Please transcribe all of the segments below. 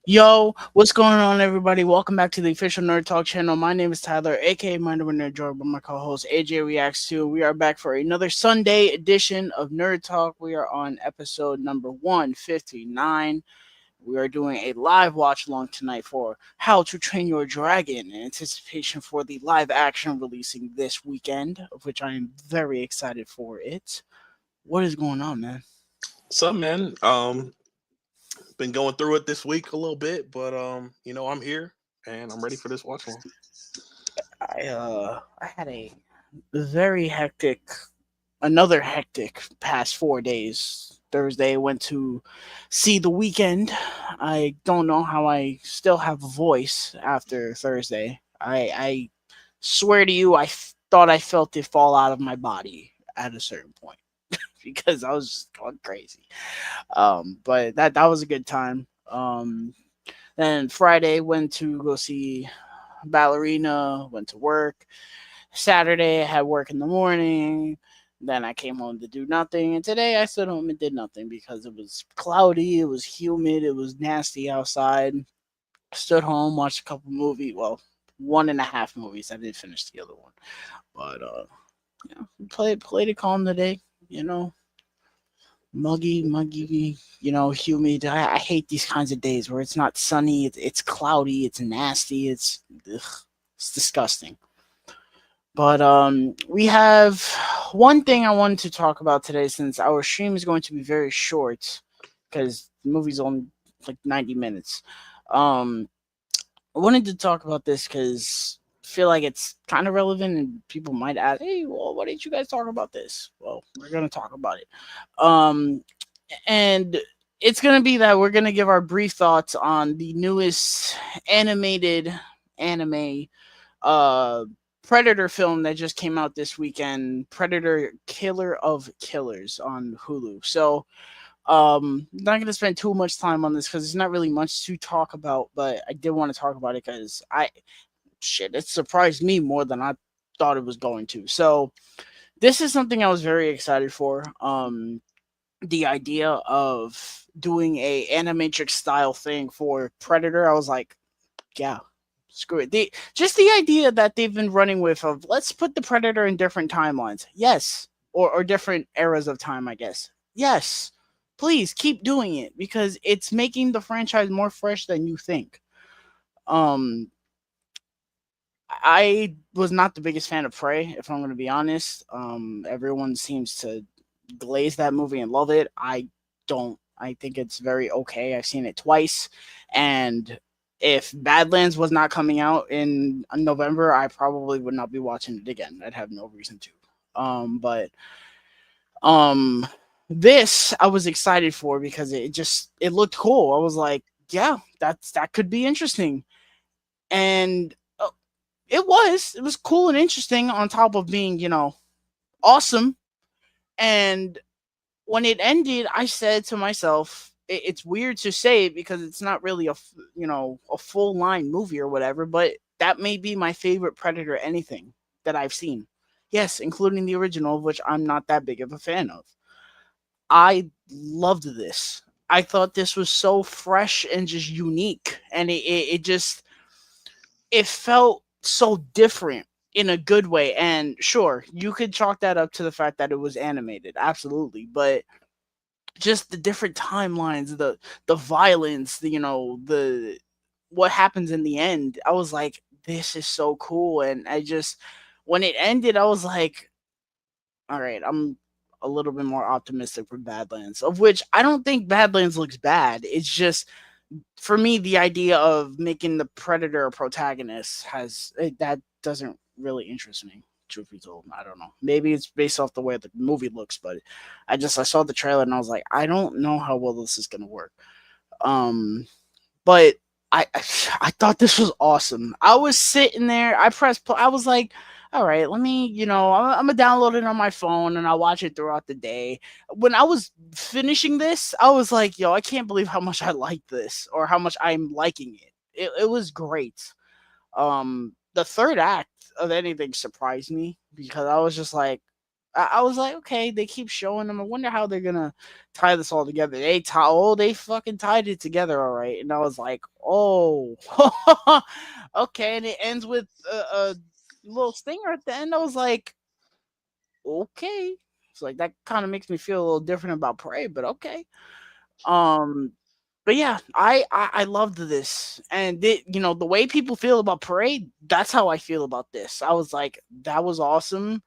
Yo, what's going on, everybody? Welcome back to the official Nerd Talk channel. My name is Tyler, aka My Number Nerd, joined by my co-host AJ Reacts to. We are back for another Sunday edition of Nerd Talk. We are on episode number 159. We are doing a live watch along tonight for How to Train Your Dragon in anticipation for the live action releasing this weekend, of which I am very excited for it. What is going on, man? What's up, man? Been going through it this week a little bit, but I'm here and I'm ready for this watch along. I had a very hectic another hectic past 4 days. Thursday went to see the weekend. I don't know how I still have a voice after Thursday. I swear to you, thought I felt it fall out of my body at a certain point because I was just going crazy. But that was a good time. Then Friday went to go see ballerina. Went to work. Saturday, I had work in the morning. Then I came home to do nothing. And today I stood home and did nothing because it was cloudy, it was humid, it was nasty outside. Stood home, watched a couple movies. Well, one and a half movies. I didn't finish the other one. But played it calm today, you know. Muggy, humid. I hate these kinds of days where it's not sunny, it's cloudy, it's nasty, ugh, it's disgusting. But we have one thing I wanted to talk about today since our stream is going to be very short because the movie's only like 90 minutes. Um, I wanted to talk about this because I feel like it's kind of relevant and people might ask, hey, well, why didn't you guys talk about this? Well, we're going to talk about it. Um, and it's going to be that we're going to give our brief thoughts on the newest animated anime uh Predator film that just came out this weekend, Predator Killer of Killers on Hulu. So, not going to spend too much time on this cuz there's not really much to talk about, but I did want to talk about it cuz it surprised me more than I thought it was going to. So, this is something I was very excited for. The idea of doing a animatrix style thing for Predator, I was like, yeah, screw it. Just the idea that they've been running with of let's put the Predator in different timelines. Yes. Or different eras of time, I guess. Yes. Please keep doing it because it's making the franchise more fresh than you think. Um I was not the biggest fan of Prey, if I'm gonna be honest. Everyone seems to glaze that movie and love it. I don't. I think it's very okay. I've seen it twice, and if Badlands was not coming out in November, I probably would not be watching it again. I'd have no reason to. But um, this I was excited for because it looked cool. I was like, yeah, that could be interesting, and it was cool and interesting on top of being awesome. And when it ended, I said to myself, it's weird to say it because it's not really a full line movie or whatever, but that may be my favorite Predator anything that I've seen. Yes, including the original, which I'm not that big of a fan of. I loved this. I thought this was so fresh and just unique, and it just it felt so different in a good way. And sure, you could chalk that up to the fact that it was animated, absolutely, but just the different timelines, the violence, the what happens in the end. I was like, this is so cool, and I just when it ended, I was like, all right, I'm a little bit more optimistic for Badlands, of which I don't think Badlands looks bad. It's just for me the idea of making the Predator a protagonist that doesn't really interest me. Truth be told, I don't know. Maybe it's based off the way the movie looks, but I saw the trailer and I was like, I don't know how well this is gonna work. Um, but I thought this was awesome. I was sitting there. I pressed play. I was like, all right, let me, I'm gonna download it on my phone and I'll watch it throughout the day. When I was finishing this, I was like, yo, I can't believe how much I like this or how much I'm liking it. It was great. The third act of anything surprised me because I was just like, I was like, okay, they keep showing them. I wonder how they're gonna tie this all together. They fucking tied it together, all right. And I was like, oh, okay. And it ends with a little stinger at the end. I was like, okay. It's like that kind of makes me feel a little different about Prey, but okay. Um, but yeah, I loved this, and the way people feel about Parade, that's how I feel about this. I was like, that was awesome,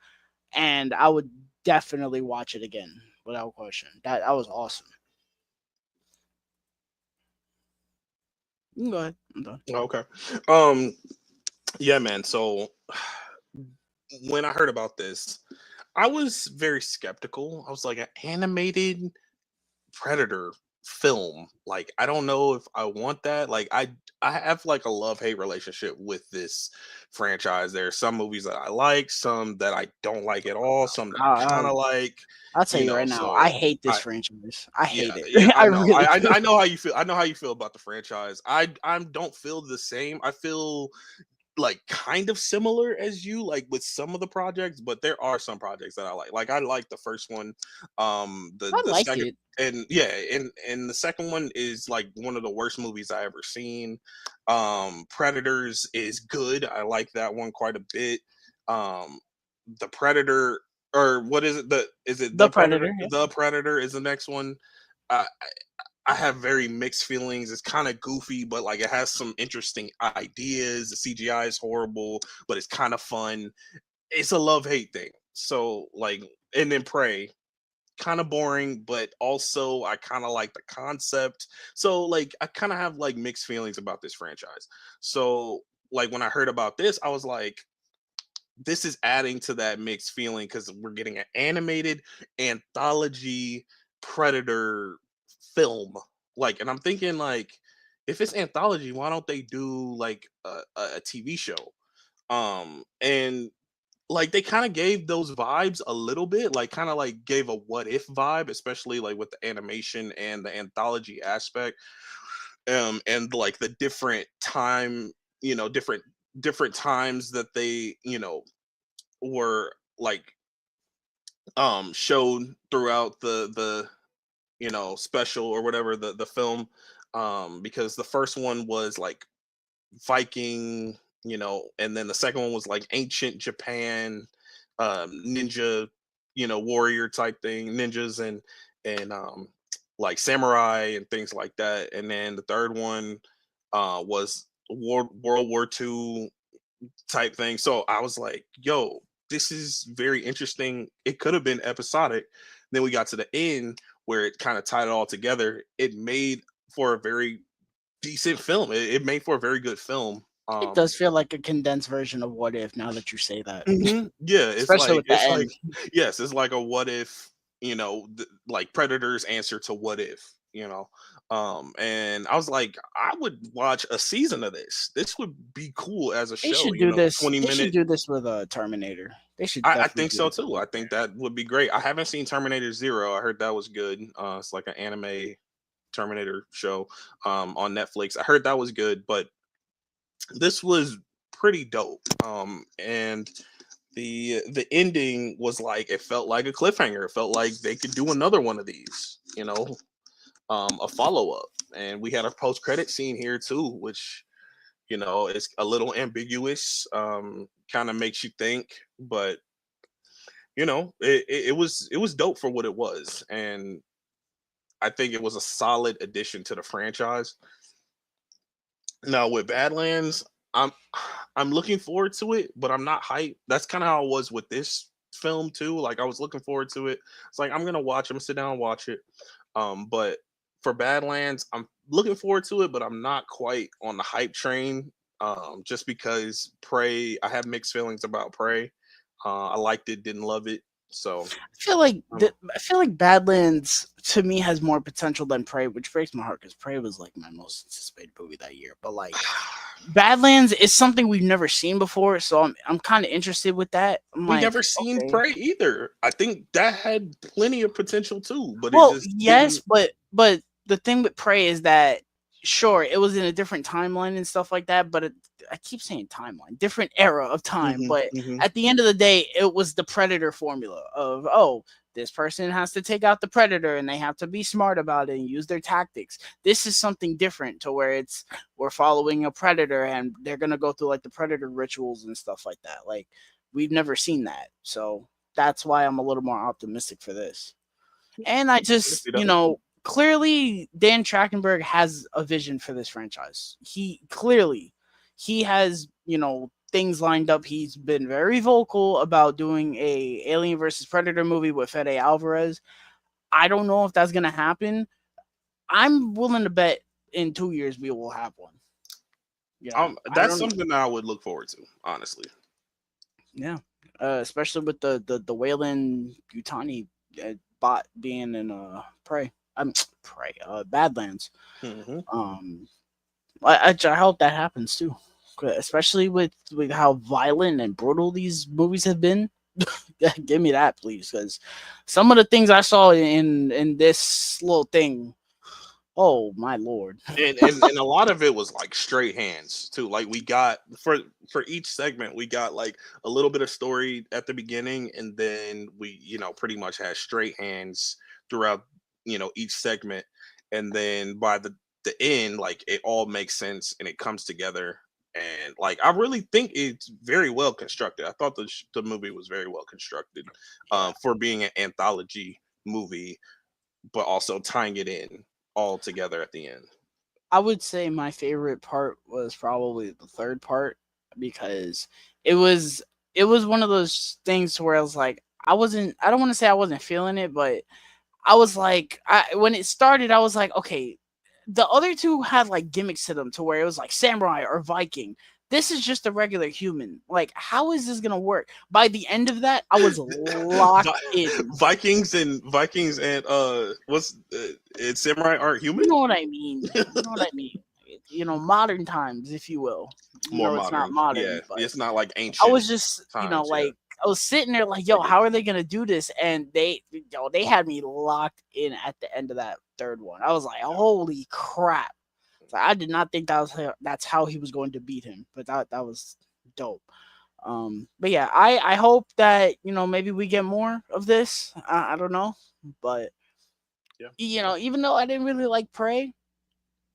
and I would definitely watch it again without question. That was awesome. You can go ahead. I'm done. Okay. Um. Yeah, man. So when I heard about this, I was very skeptical. I was like, an animated Predator film. Like, I don't know if I want that. Like, I have like a love hate relationship with this franchise. There are some movies that I like, some that I don't like at all, some that I kind Uh, of like. I'll tell You you know, right now, I so hate this I franchise. I yeah, hate it. yeah, I I know. really do. I know how you feel. I know how you feel about the franchise. I don't feel the same. I feel like kind of similar as you, like with some of the projects, but there are some projects that I like. Like, I like the first one. I The liked second, it. and yeah, and the second one is like one of the worst movies I ever seen. Predators is good. I like that one quite a bit. Um the Predator, or what is it? The Predator. Yeah. The Predator is the next one. Uh, I have very mixed feelings. It's kind of goofy, but like it has some interesting ideas. The CGI is horrible, but it's kind of fun. It's a love hate thing. So like, and then Prey, kind of boring, but also I kind of like the concept. So like, I kind of have like mixed feelings about this franchise. So like, when I heard about this, I was like, this is adding to that mixed feeling because we're getting an animated anthology Predator film. Like, and I'm thinking like, if it's anthology, why don't they do like a TV show? And like, they kind of gave those vibes a little bit, like kind of like gave a what if vibe, especially like with the animation and the anthology aspect. And like the different time, different times that they, were like showed throughout the special or whatever, the film. Because the first one was like Viking, and then the second one was like ancient Japan, ninja, warrior type thing, ninjas and like samurai and things like that. And then the third one was World War II type thing. So I was like, yo, this is very interesting. It could have been episodic. Then we got to the end where it kind of tied it all together. It made for a very decent film. It made for a very good film. It does feel like a condensed version of What If. Now that you say that, Yeah, especially with the it's like end. yes, it's like a what if, like Predator's answer to what if, and I was like, I would watch a season of this. This would be cool as a They show, should do this. 20 They should minute. do this with a Terminator. They should I definitely think do so this with too. I think that would be great. I haven't seen Terminator Zero. I heard that was good. It's like an anime Terminator show on Netflix. I heard that was good, but this was pretty dope. And the ending was like, it felt like a cliffhanger. It felt like they could do another one of these, a follow up. And we had a post credit scene here too, which is a little ambiguous. Kind of makes you think, but it was dope for what it was, and I think it was a solid addition to the franchise. Now with Badlands, I'm I'm looking forward to it, but I'm not hyped. That's kind of how I was with this film too. Like, I was looking forward to it. It's like, I'm gonna watch. I'm gonna sit down and watch it. But for Badlands, I'm looking forward to it, but I'm not quite on the hype train. Just because Prey, I have mixed feelings about Prey. I liked it, didn't love it. So um, I feel like Badlands to me has more potential than Prey, which breaks my heart because Prey was like my most anticipated movie that year. But like Badlands is something we've never seen before, so I'm kind of interested with that. I'm we like, never seen okay, Prey either. I think that had plenty of potential too, but it well, just yes, didn't. but the thing with Prey is that sure it was in a different timeline and stuff like that, but I keep saying timeline, different era of time, Hmm. but Hmm. at the end of the day, it was the Predator formula of, oh, this person has to take out the Predator and they have to be smart about it and use their tactics. This is something different to where it's we're following a Predator and they're gonna go through like the Predator rituals and stuff like that. Like we've never seen that, so that's why I'm a little more optimistic for this. And I I can just, see that. clearly Dan Trachtenberg has a vision for this franchise. He has, things lined up. He's been very vocal about doing a Alien versus Predator movie with Fede Alvarez. I don't know if that's gonna happen. I'm willing to bet in 2 years we will have one. I That's don't. something that I would look forward to, honestly. Yeah, especially with the Wayland Yutani bot being in Prey. I'm Prey. Badlands. Hmm. Um, I hope that happens too, especially with how violent and brutal these movies have been. Yeah, give me that, please, because some of the things I saw in this little thing. Oh my lord! And a lot of it was like straight hands too. Like we got for each segment, we got like a little bit of story at the beginning, and then we pretty much had straight hands throughout each segment, and then by the end, like it all makes sense and it comes together. And like I really think it's very well constructed. I thought the movie was very well constructed, Yeah, for being an anthology movie, but also tying it in all together at the end. I would say my favorite part was probably the third part because it was it was one of those things where I was like I don't want to say I wasn't feeling it, but I was like when it started I was like, okay, the other two had like gimmicks to them to where it was like samurai or Viking. This is just a regular human. Like, how is this gonna work? By the end of that, I was locked in. Vikings and what's and samurai aren't You human. know what I mean. You know what I mean. Modern times, if you will. Even More though it's not modern, yeah. modern, but It's not like I ancient was just, times, yeah. like I was sitting there like, I yo, get how are they gonna do this? And they had me locked in at the end of that third one. I was like, you. holy crap! So I did not think that's how he was going to beat him, but that was dope. But yeah, I hope that maybe we get more of this. I don't know, but Yeah, yeah. even though I didn't really like Prey,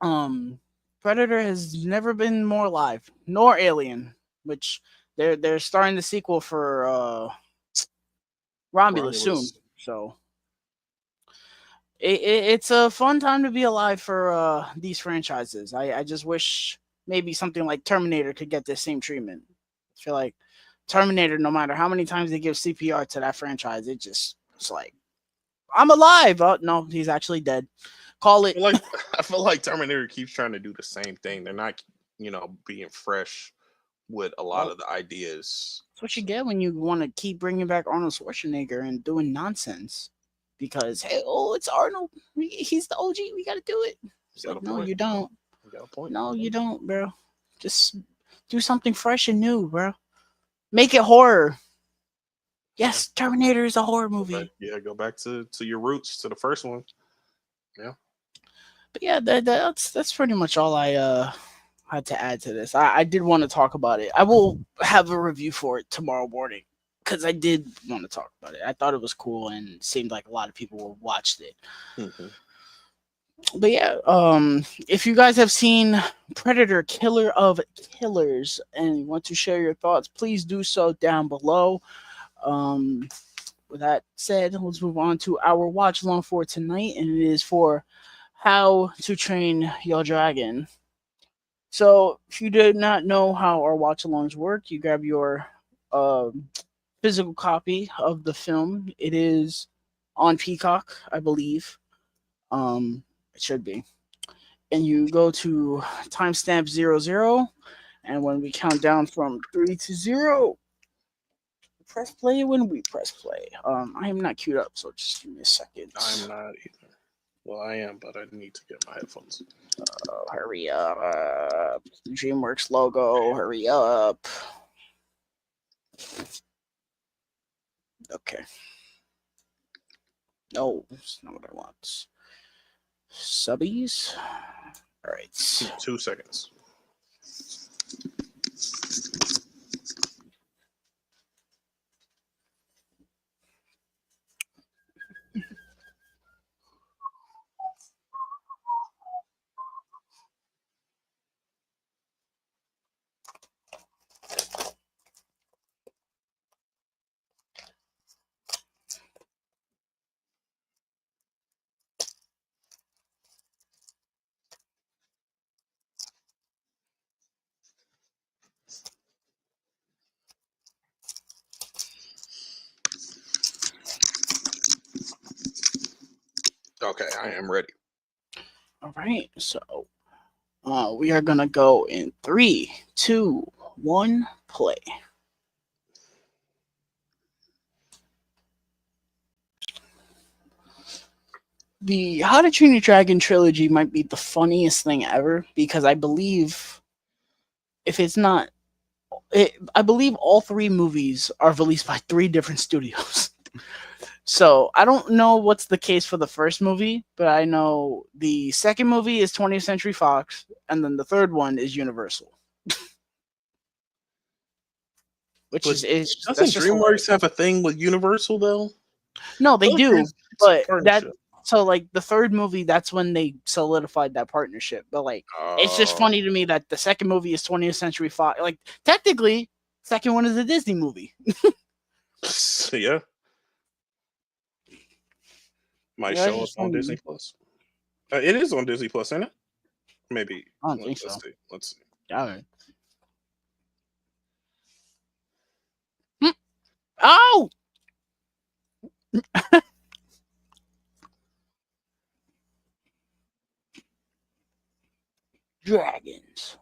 um, Predator has never been more alive, nor Alien, which they're starting the sequel for Romulus soon. Romulus. So it's a fun time to be alive for these franchises. I just wish maybe something like Terminator could get this same treatment. I feel like Terminator, no matter how many times they give CPR to that franchise, it's like I'm alive. Oh no, he's actually dead. Call it. Like I feel like Terminator keeps trying to do the same thing. They're not, being fresh with a lot Well, of the ideas. that's what you So, get when you want to keep bringing back Arnold Schwarzenegger and doing nonsense. Because hey, oh, it's Arnold. He's the OG. We got to do it. you It's got like a no, point. you don't. You got a point. No, you don't, bro. Just do something fresh and new, bro. Make it horror. Yeah. Yes, Terminator is a horror movie. Go back to your roots, to the first one. Yeah. But yeah, that's pretty much all I had to add to this. I did want to talk about it. I will have a review for it tomorrow morning because I did want to talk about it. I thought it was cool and seemed like a lot of people watched it. Hmm. But yeah, if you guys have seen Predator Killer of Killers and want to share your thoughts, please do so down below. Um, with that said, let's move on to our watch along for tonight, and it is for How to Train Your Dragon. So, if you did not know how our watch alongs work, you grab your um physical copy of the film. It is on Peacock, I believe. It should be. And you go to timestamp 00, and when we count down from 3 to 0, press play when we press play. I am not queued up, so just give me a second. I'm not either. Well, I am, but I need to get my headphones. Oh, hurry up. DreamWorks logo, hurry up. Okay. No, that's not what I want. Subbies. All right. 2 seconds. Okay, I am ready. All right, so we are gonna go in three, two, one, play. The How to Train Your Dragon trilogy might be the funniest thing ever because I believe if it's not, I believe all three movies are released by three different studios. So I don't know what's the case for the first movie, but I know the second movie is 20th Century Fox, and then the third one is Universal, which But is that's doesn't just hilarious. DreamWorks have a thing with Universal though? No, they I thought do, it's a but that partnership. so like the third movie, that's when they solidified that partnership. But like, it's just Oh, funny to me that the second movie is 20th Century Fox. Like technically, second one is a Disney movie. yeah, might Yeah, it's show up just on funny to Disney me. Plus. It is on Disney Plus, ain't it? Maybe. I don't think Let's so. see. Let's see. All right. Hmm. Oh, dragons.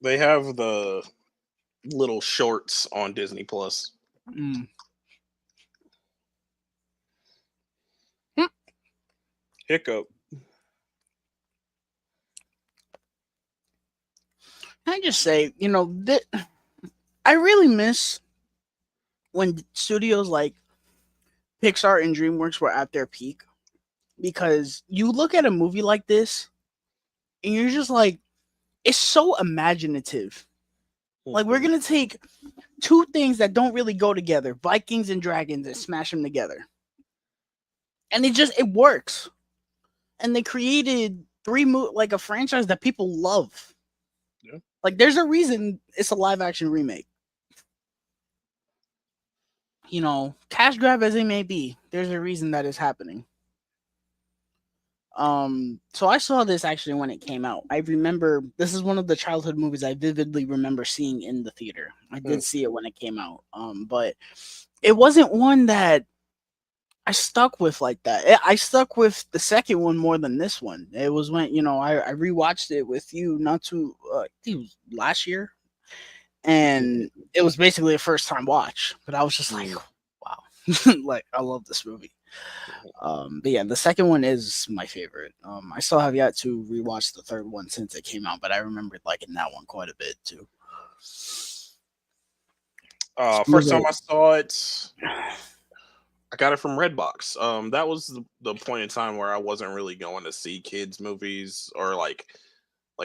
They have the little shorts on Disney Plus. Mm. Hmm. Hiccup. I just say, that I really miss when studios like Pixar and DreamWorks were at their peak because you look at a movie like this and you're just like, it's so imaginative. Like we're Mhm. gonna take two things that don't really go together, Vikings and dragons, and smash them together, and it works. And they created like a franchise that people love. Yeah. Like there's a reason it's a live action remake. Cash grab as it may be, there's a reason that is happening. So I saw this actually when it came out. I remember this is one of the childhood movies I vividly remember seeing in the theater. I Mm. did see it when it came out. But it wasn't one that I stuck with like that. I stuck with the second one more than this one. It was when, I rewatched it with you not too I think it was last year, and it was basically a first time watch, but I was just like, Mm. wow. Like I love this movie. But yeah, the second one is my favorite. I still have yet to rewatch the third one since it came out, but I remembered liking that one quite a bit too. First time Smooth. I saw it, I got it from Redbox. That was the point in time where I wasn't really going to see kids movies or like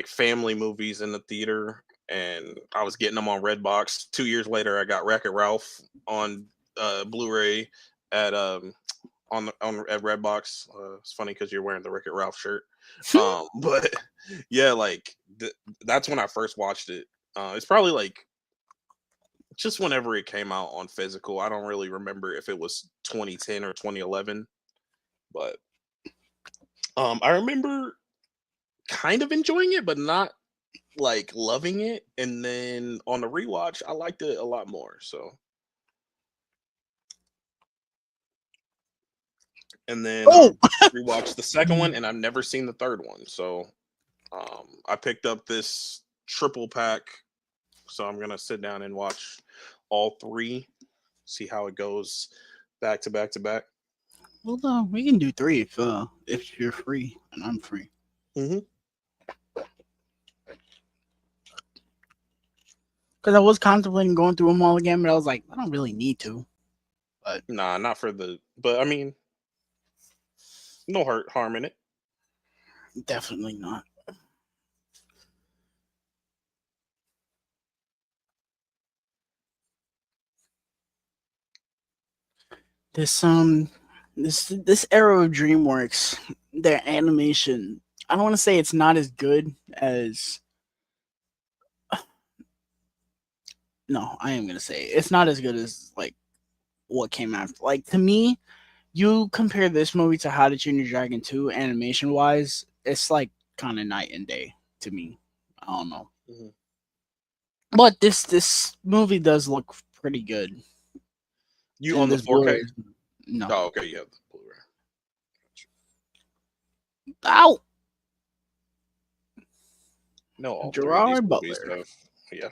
family movies in the theater, and I was getting them on Redbox. 2 years later, I got Wreck It Ralph on Blu-ray at at Redbox. It's funny because you're wearing the Wreck It Ralph shirt. But yeah, like that's when I first watched it. It's probably like just whenever it came out on physical. I don't really remember if it was 2010 or 2011, but I remember kind of enjoying it, but not like loving it. And then on the rewatch, I liked it a lot more. So, and then I Oh, rewatched the second one, and I've never seen the third one. So, I picked up this triple pack. So I'm gonna sit down and watch all three, see how it goes back to back to back. well, we can do three if you're free and I'm free. Hmm. Because I was contemplating going through them all again, but I was like, I don't really need to. But Nah, not for the. But I mean, no hurt harm in it. definitely not. This this era of DreamWorks, their animation, I don't want to say it's not as good as no, I am gonna say it's not as good as like what came after. Like to me, you compare this movie to How to Train Your Dragon 2 animation wise, it's like kind of night and day to me. I don't know. Mhm. But this movie does look pretty good. You And on the this 4K? Blu-ray, no. Oh, okay, yeah, the Blu-ray. Ow! No, all three of these Gerard movies Butler. have. Yeah,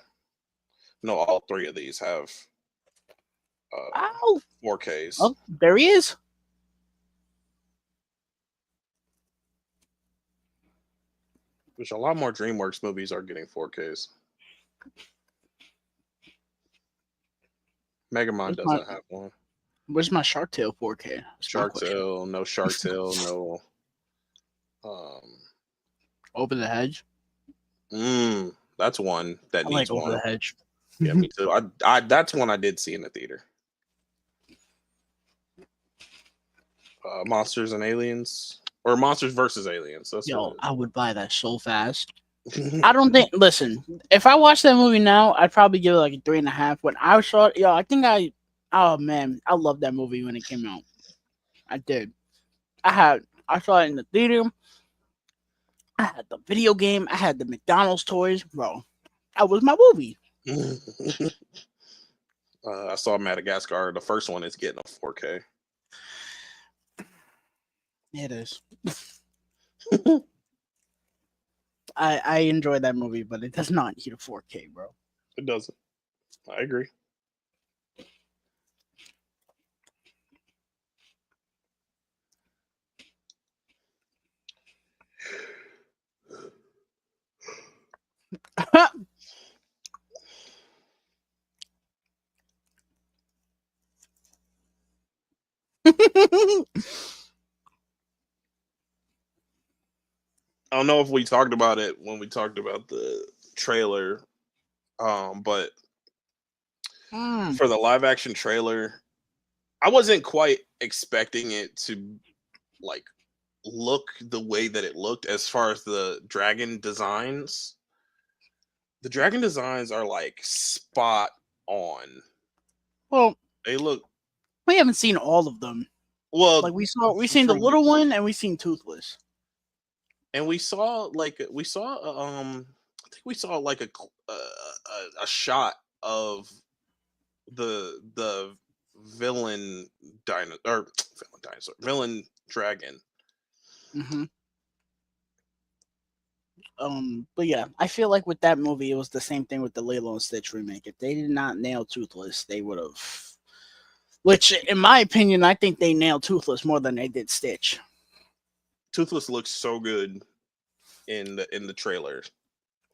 no, all three of these have uh Ow! 4Ks. Oh, there he is. Which a lot more DreamWorks movies are getting 4Ks. Megamind Where's my doesn't have one. Where's my Shark Tale 4K? That's my Shark question. Tale, no Shark Tale, no. Um, Over the Hedge. that's one that I like needs Over the one. Hedge. Yeah, me too. That's one I did see in the theater. Monsters and Aliens, or Monsters versus Aliens. That's what Yo, it I would buy that so fast. is. I don't think. Listen, if I watched that movie now, I'd probably give it like a 3.5. When I saw it, yo, I think I. Oh man, I loved that movie when it came out. I did. I saw it in the theater. I had the video game. I had the McDonald's toys, bro. That was my movie. I saw Madagascar. The first one is getting a 4K. It is. I enjoy that movie, but it does not need a 4K, bro. It doesn't. I agree. I don't know if we talked about it when we talked about the trailer, but Mm. for the live action trailer, I wasn't quite expecting it to like look the way that it looked as far as the dragon designs. The dragon designs are like spot on. Well, They look we haven't seen all of them. well Like we seen the from little one and we seen Toothless. and we saw I think we saw like a shot of the villain villain dinosaur villain dragon. Hmm. But yeah, I feel like with that movie, it was the same thing with the Lilo and Stitch remake. If they did not nail Toothless, they would have. Which, in my opinion, I think they nailed Toothless more than they did Stitch. Toothless looks so good in the trailer.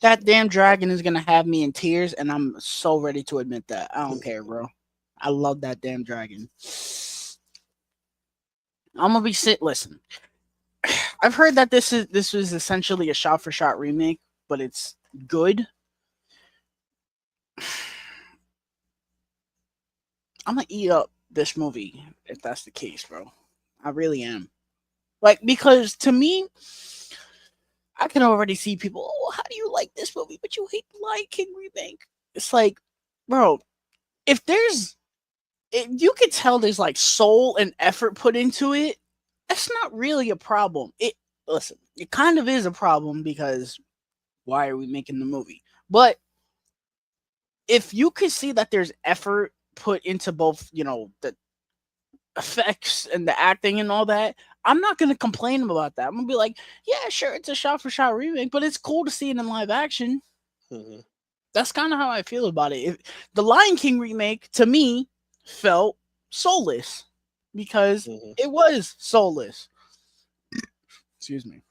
That damn dragon is gonna have me in tears, and I'm so ready to admit that. I don't care, bro. I love that damn dragon. I'm gonna be sit. Listen, I've heard that this was essentially a shot for shot remake, but it's good. I'm gonna eat up this movie if that's the case, bro. I really am. Like because to me, I can already see people. Oh, how do you like this movie, but you hate the Lion King remake? It's like, bro, if there's, if you could tell there's like soul and effort put into it. That's not really a problem. It listen, it kind of is a problem because why are we making the movie? But if you could see that there's effort put into both, the effects and the acting and all that, I'm not gonna complain about that. I'm gonna be like, yeah, sure, it's a shot for shot remake, but it's cool to see it in live action. Mhm, That's kind of how I feel about it. The Lion King remake to me felt soulless because mhm. it was soulless. Excuse me.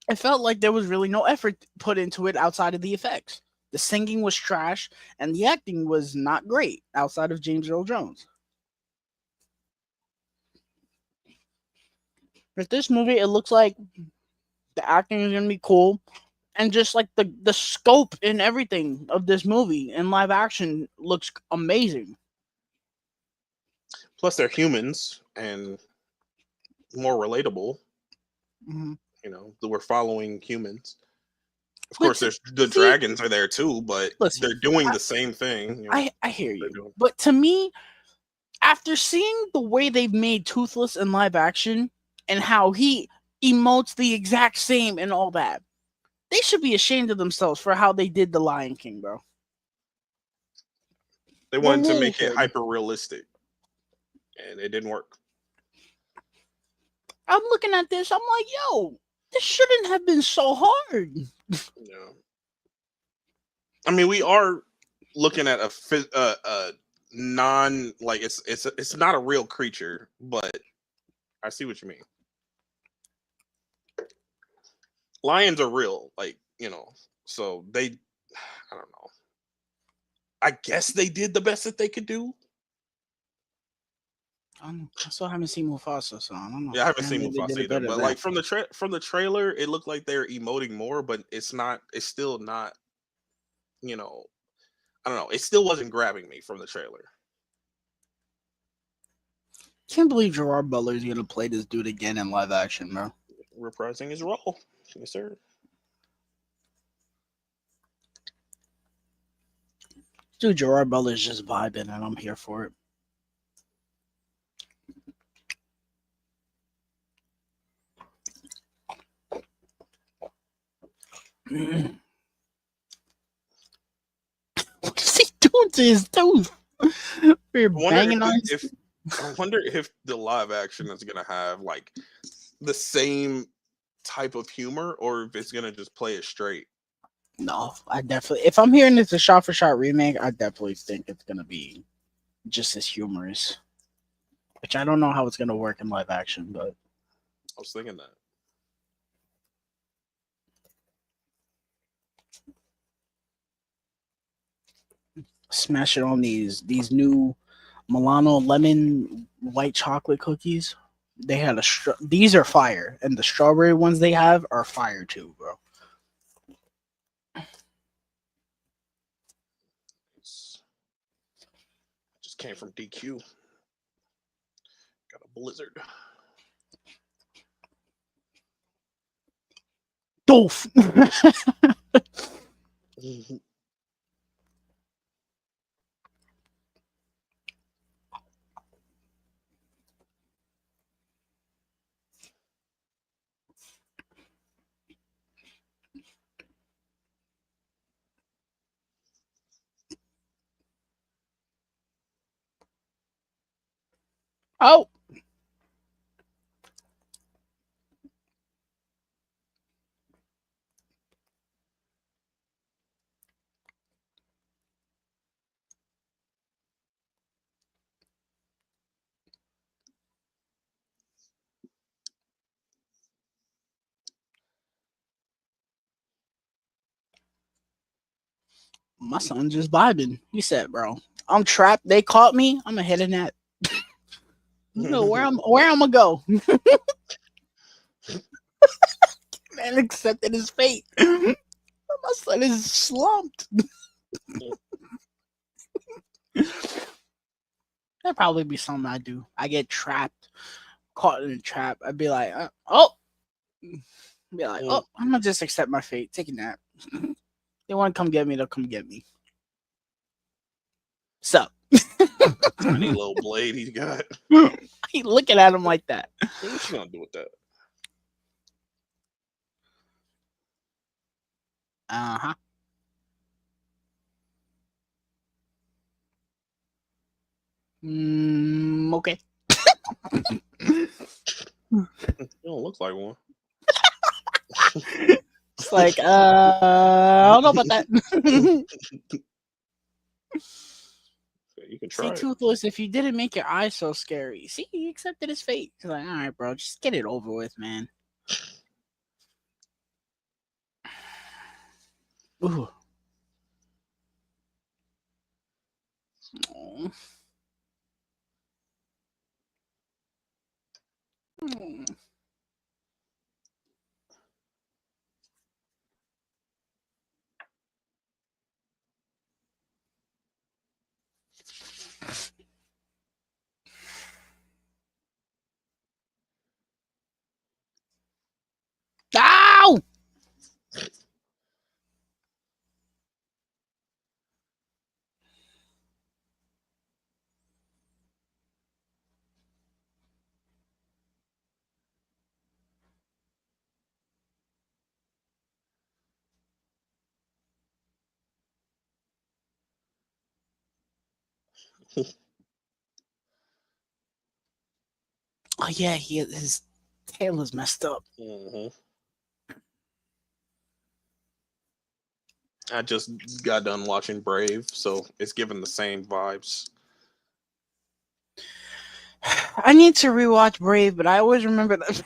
It felt like there was really no effort put into it outside of the effects. The singing was trash, and the acting was not great outside of James Earl Jones. With this movie, it looks like the acting is gonna be cool, and just like the scope and everything of this movie in live action looks amazing. Plus, they're humans and more relatable. Mhm. We're following humans. Of course, Which, there's the see, dragons are there too, but listen, they're doing I, the same thing. I hear They're you, doing. but to me, after seeing the way they've made Toothless in live action and how he emotes the exact same and all that, they should be ashamed of themselves for how they did the Lion King, bro. They They wanted to really make it should. hyper realistic, and it didn't work. I'm looking at this, I'm like, yo, this shouldn't have been so hard. Yeah. I mean, we are looking at a non like it's not a real creature, but I see what you mean. Lions are real, so they. I don't know. I guess they did the best that they could do. I still haven't seen Mufasa, so I don't know. Yeah, I haven't seen Maybe they did Mufasa it either, better but than. like from the trailer, it looked like they're emoting more, but it's not. It's still not. You know, I don't know. It still wasn't grabbing me from the trailer. Can't believe Gerard Butler's gonna play this dude again in live action, bro. Reprising his role, yes, sir. Dude, Gerard Butler's just vibing, and I'm here for it. What is he doing to his tooth? We're I wonder banging on his. if I wonder if the live action is gonna have like the same type of humor, or if it's gonna just play it straight. No, I definitely. If I'm hearing it's a shot for shot remake, I definitely think it's gonna be just as humorous. Which I don't know how it's gonna work in live action, but I was thinking that. smash it on these new Milano lemon white chocolate cookies. They had these are fire, and the strawberry ones they have are fire too, bro. Just came from DQ. Got a blizzard. Doof. Oh, my son just vibing. He said, "Bro, I'm trapped. They caught me. I'm gonna hit a net. No, where I'm gonna go." Man accepted his fate. My son is slumped. That'd probably be something I do. I get trapped, caught in a trap. I'd be like, oh, be like, oh, I'm gonna just accept my fate. Take a nap. They want to come get me, they'll come get me. Sup? Tiny little blade he's got. He looking at him like that. What you gonna do with that? Uh-huh. Okay. It don't look like one. It's like, I don't know about that. You can See, try it. Toothless, if you didn't make your eyes so scary, see, he accepted his fate. He's like, all right, bro, just get it over with, man. Ooh. Aw. Mm. Oh yeah, his tail is messed up. Hmm. I just got done watching Brave, so it's giving the same vibes. I need to rewatch Brave, but I always remember the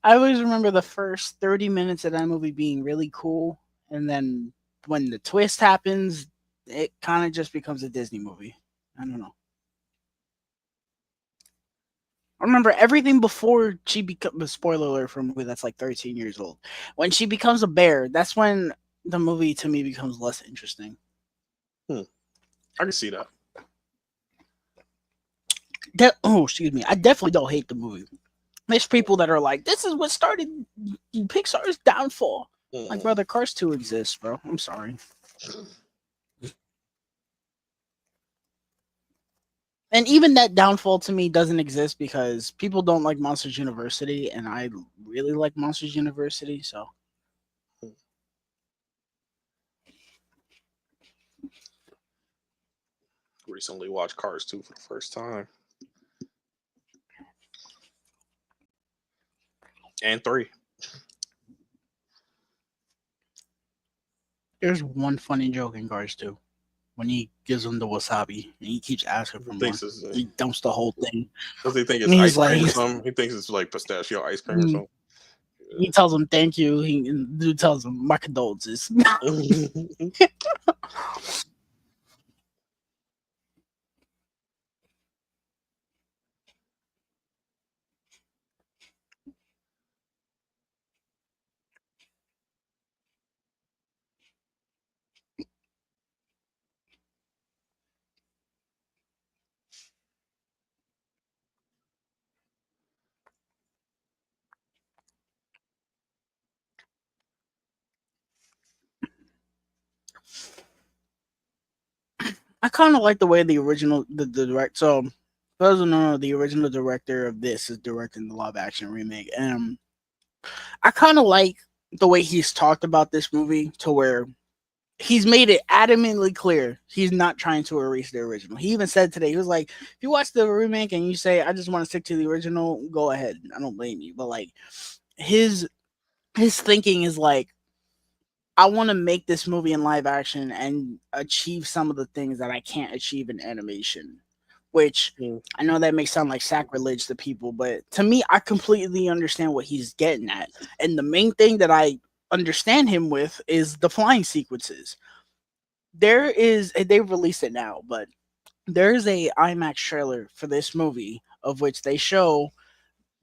I always remember the first 30 minutes of that movie being really cool, and then when the twist happens, it kind of just becomes a Disney movie. I don't know. I remember everything before she becomes. Spoiler alert for a movie that's like 13 years old. When she becomes a bear, that's when the movie to me becomes less interesting. Hmm. I can see that. Excuse me. I definitely don't hate the movie. There's people that are like, this is what started Pixar's downfall. Like, Mm. brother, Cars 2 exists, bro. I'm sorry. And even that downfall to me doesn't exist because people don't like Monsters University, and I really like Monsters University. So Recently watched Cars 2 for the first time. And 3. there's one funny joke in Cars 2 when he gives him the wasabi and he keeps asking for He more. thinks it's He dumps the whole thing. does he think And it's he's ice like, cream or something? He thinks it's like pistachio ice cream or something. he tells him thank you. And the dude tells him my condolences. I kind of like the way the original the direct. So, for those who don't know, the original director of this is directing the live action remake. And I kind of like the way he's talked about this movie to where he's made it adamantly clear he's not trying to erase the original. He even said today, he was like, if you watch the remake and you say, I just want to stick to the original, go ahead. I don't blame you. But like his his thinking is like, I want to make this movie in live action and achieve some of the things that I can't achieve in animation. Which Mm. I know that may sound like sacrilege to people, but to me, I completely understand what he's getting at. And the main thing that I understand him with is the flying sequences. There is, they released it now, but there's a IMAX trailer for this movie of which they show,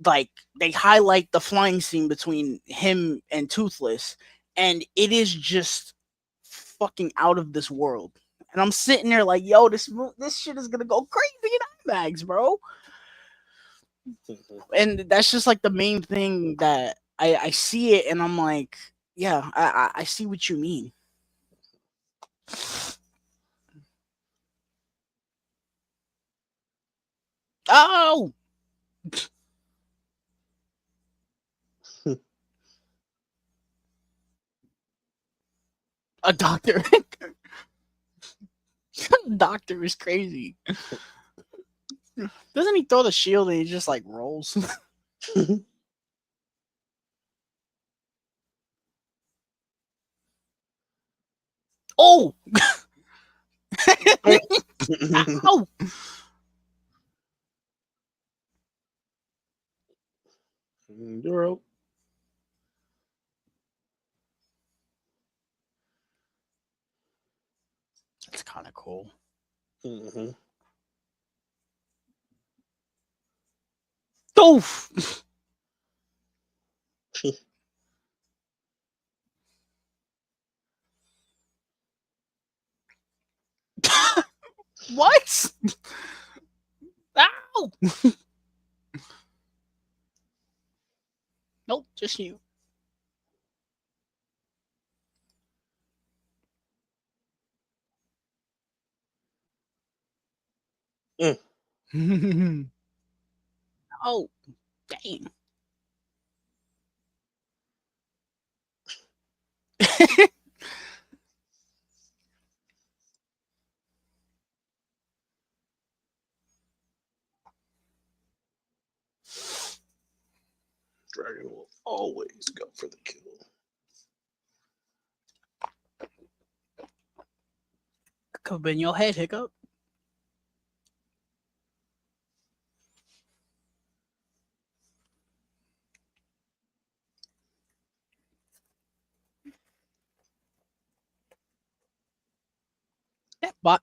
like, they highlight the flying scene between him and Toothless, and it is just fucking out of this world. And I'm sitting there like, yo, this shit is gonna go crazy in IMAX, bro. And that's just like the main thing that I see it, and I'm like, yeah, I see what you mean. Oh, a doctor. Doctor is crazy. Doesn't he throw the shield and he just like rolls? Oh, ow! Euro. It's kind of cool. Mm-hmm. Oof! What? Ow! Nope, just you. Oh, dang. Dragon will always go for the kill. Could have been your head, Hiccup.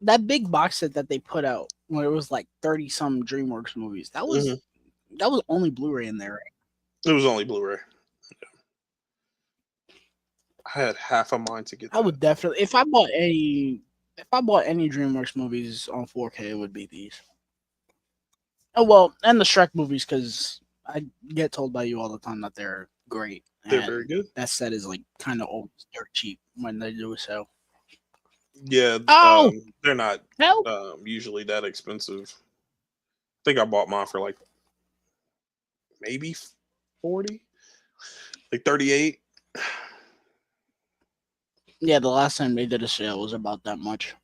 That big box set that they put out when it was like 30 some DreamWorks movies. Hmm. That was only Blu-ray in there, right? It was only Blu-ray. I had half a mind to get I that. would definitely if I bought any DreamWorks movies on 4K, it would be these. Oh well, and the Shrek movies because I get told by you all the time that they're great, They're very and good. that set is like kind of old, dirt cheap when they do so. Yeah, Oh they're not hell, usually that expensive. I think I bought mine for like maybe 40, like 38. yeah. The last time they did a sale was about that much.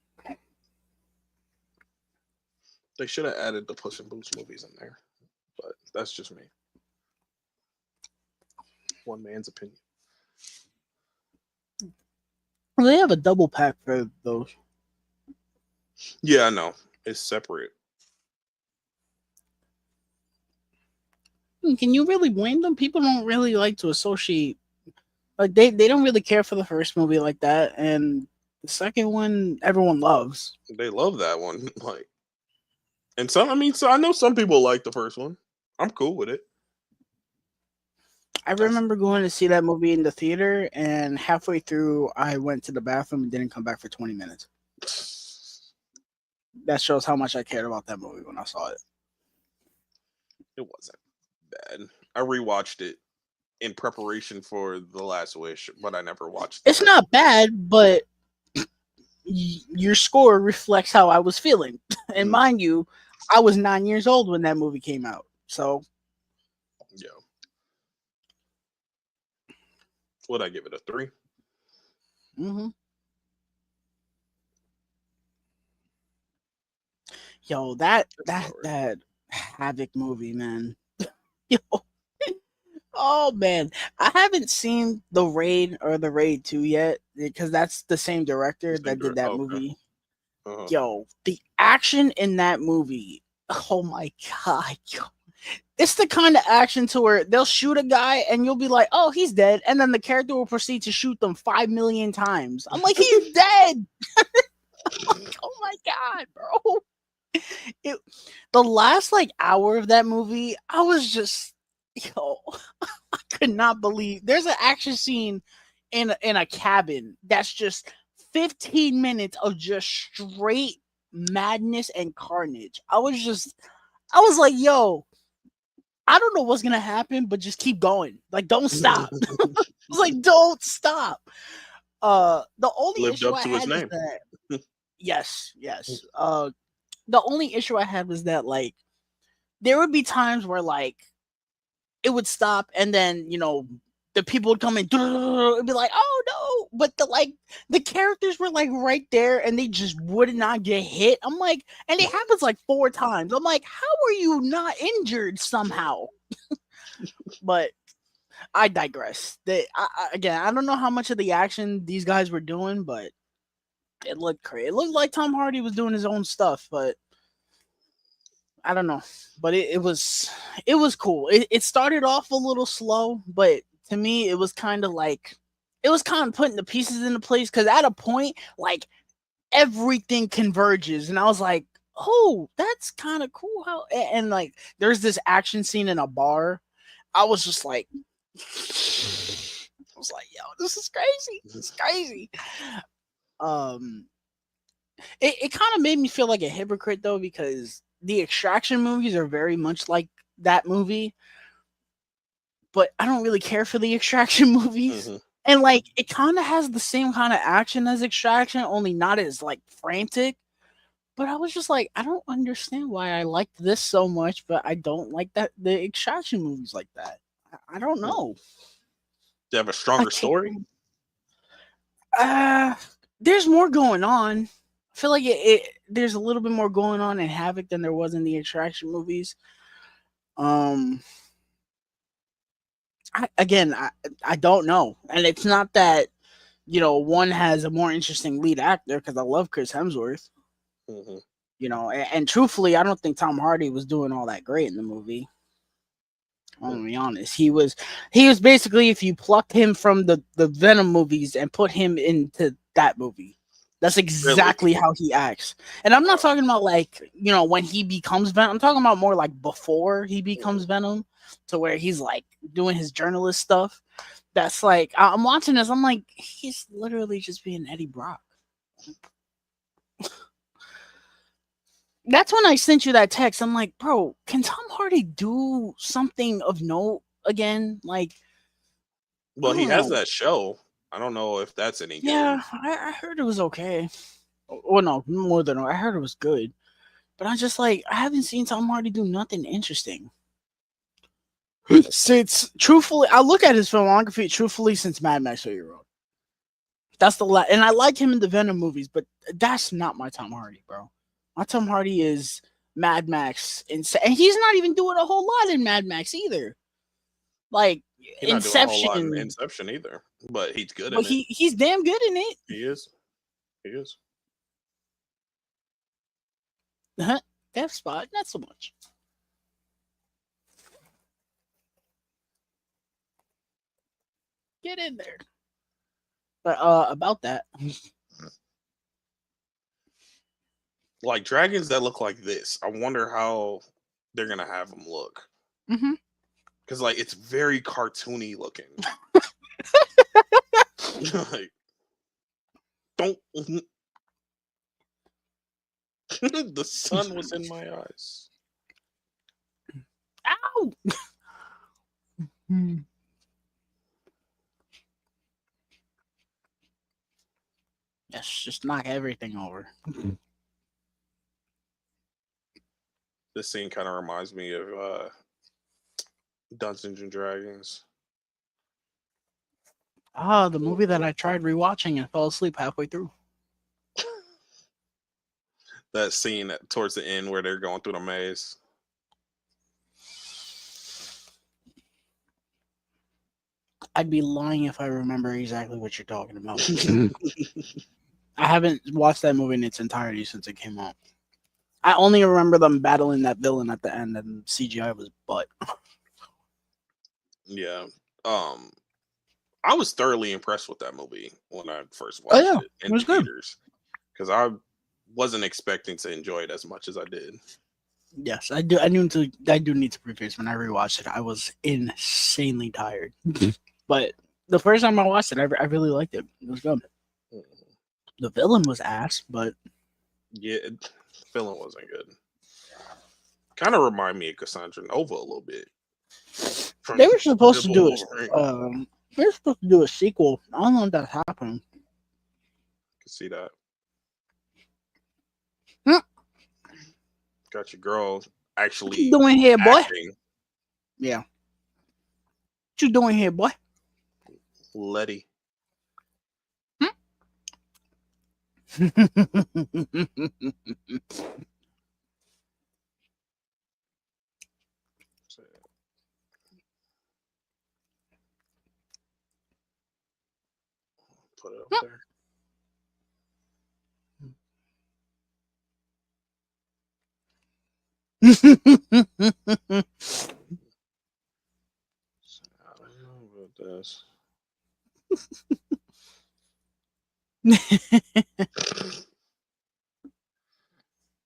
They should have added the Puss in Boots movies in there, but that's just me. One man's opinion. Well, they have a double pack for those. Yeah, I know. It's separate. Can you really blame them? People don't really like to associate like they don't really care for the first movie like that, and the second one everyone loves. They love that one. Like, and some, I mean, so I know some people like the first one. I'm cool with it. I That's remember going to see that movie in the theater, and halfway through, I went to the bathroom and didn't come back for 20 minutes. That shows how much I cared about that movie when I saw it. it wasn't bad. I rewatched it in preparation for The Last Wish, but I never watched the It's second. not bad, but your score reflects how I was feeling. And Mm, mind you, I was 9 years old when that movie came out. So, yeah. Would I give it a 3? hmm yo, That's about right. that Havoc movie, man. Yo, oh man, I haven't seen the Raid or the Raid 2 yet because that's the same director Same that did that okay. movie. Uh-huh. Yo, the action in that movie, oh my god, yo. It's the kind of action to where they'll shoot a guy and you'll be like, "Oh, he's dead," and then the character will proceed to shoot them 5 million times. I'm like, "He's dead!" Oh my god, bro! It, the last like hour of that movie, I was just, yo, I could not believe. There's an action scene in a cabin that's just 15 minutes of just straight madness and carnage. I was like, yo, I don't know what's gonna happen, but just keep going. Like, don't stop. I was like, don't stop. The only Lived issue up I to his had was name. that yes, yes. The only issue I had was that like there would be times where like it would stop and then the people would come in and be like, oh no, but the characters were like right there and they just would not get hit. I'm like, and it happens like 4 times. I'm like, how are you not injured somehow? But I digress. Again, I don't know how much of the action these guys were doing, but it looked crazy. It looked like Tom Hardy was doing his own stuff, but I don't know, but it was cool. It started off a little slow, but to me, it was kind of like it was kind of putting the pieces into place because at a point, like everything converges, and I was like, oh, that's kind of cool. How and like there's this action scene in a bar. I was just like, I was like, yo, this is crazy. This is crazy. Um, it kind of made me feel like a hypocrite though because the extraction movies are very much like that movie, but I don't really care for the extraction movies. Hmm. And like it kind of has the same kind of action as extraction, only not as like frantic. But I was just like, I don't understand why I liked this so much, but I don't like that the extraction movies like that. I don't know. They have a I stronger can't. story. Uh, there's more going on. I feel like there's a little bit more going on in Havoc than there was in the Extraction movies. Um, I don't know, and it's not that one has a more interesting lead actor because I love Chris Hemsworth. Hmm. And truthfully, I don't think Tom Hardy was doing all that great in the movie. I'm gonna be honest. He was basically, if you plucked him from the Venom movies and put him into that movie, that's Really? exactly how he acts. And I'm not Wow. talking about like when he becomes Venom. I'm talking about more like before he becomes Mhm. Venom, to where he's like doing his journalist stuff. That's like I'm watching this. I'm like, he's literally just being Eddie Brock. That's when I sent you that text. I'm like, bro, can Tom Hardy do something of note again? Like, I Well, he don't has know. that show. I don't know if that's any good. Yeah, I heard it was okay. Well, no, more than I heard it was good. But I just like I haven't seen Tom Hardy do nothing interesting since. Truthfully, I look at his filmography. Truthfully, since Mad Max Fury Road, that's and I like him in the Venom movies, but that's not my Tom Hardy, bro. My Tom Hardy is Mad Max, and he's not even doing a whole lot in Mad Max either. Like He's not doing a whole lot in Inception, Inception either, but he's good but in it. he's damn good in it. He is. He is. Death Spot, not so much. Get in there. But about that. Like dragons that look like this. I wonder how they're gonna have them look. Hmm. Because like it's very cartoony looking. Like don't. The sun was in my eyes. Ow! Hmm. Yes, just knock everything over. This scene kind of reminds me of Dungeons and Dragons. Ah, the movie that I tried rewatching and fell asleep halfway through. That scene towards the end where they're going through the maze. I'd be lying if I remember exactly what you're talking about. I haven't watched that movie in its entirety since it came out. I only remember them battling that villain at the end, and CGI was butt. Yeah. Um, I was thoroughly impressed with that movie when I first Oh watched yeah, it it in was good. theaters because I wasn't expecting to enjoy it as much as I did. Yes, I do. I do need to preface when I rewatched it. I was insanely tired, but the first time I watched it, I really liked it. It was good. Mhm. The villain was ass, but Yeah, the feeling wasn't good. Kind of remind me of Cassandra Nova a little bit from they were supposed to Invisible do Wolverine. they were supposed to do a sequel. I don't know if that happened. Can see that. Hmm, Got your girl what you actually doing here, boy? acting. Yeah, what you doing here, boy? Letty. Put it up there. I don't know about this.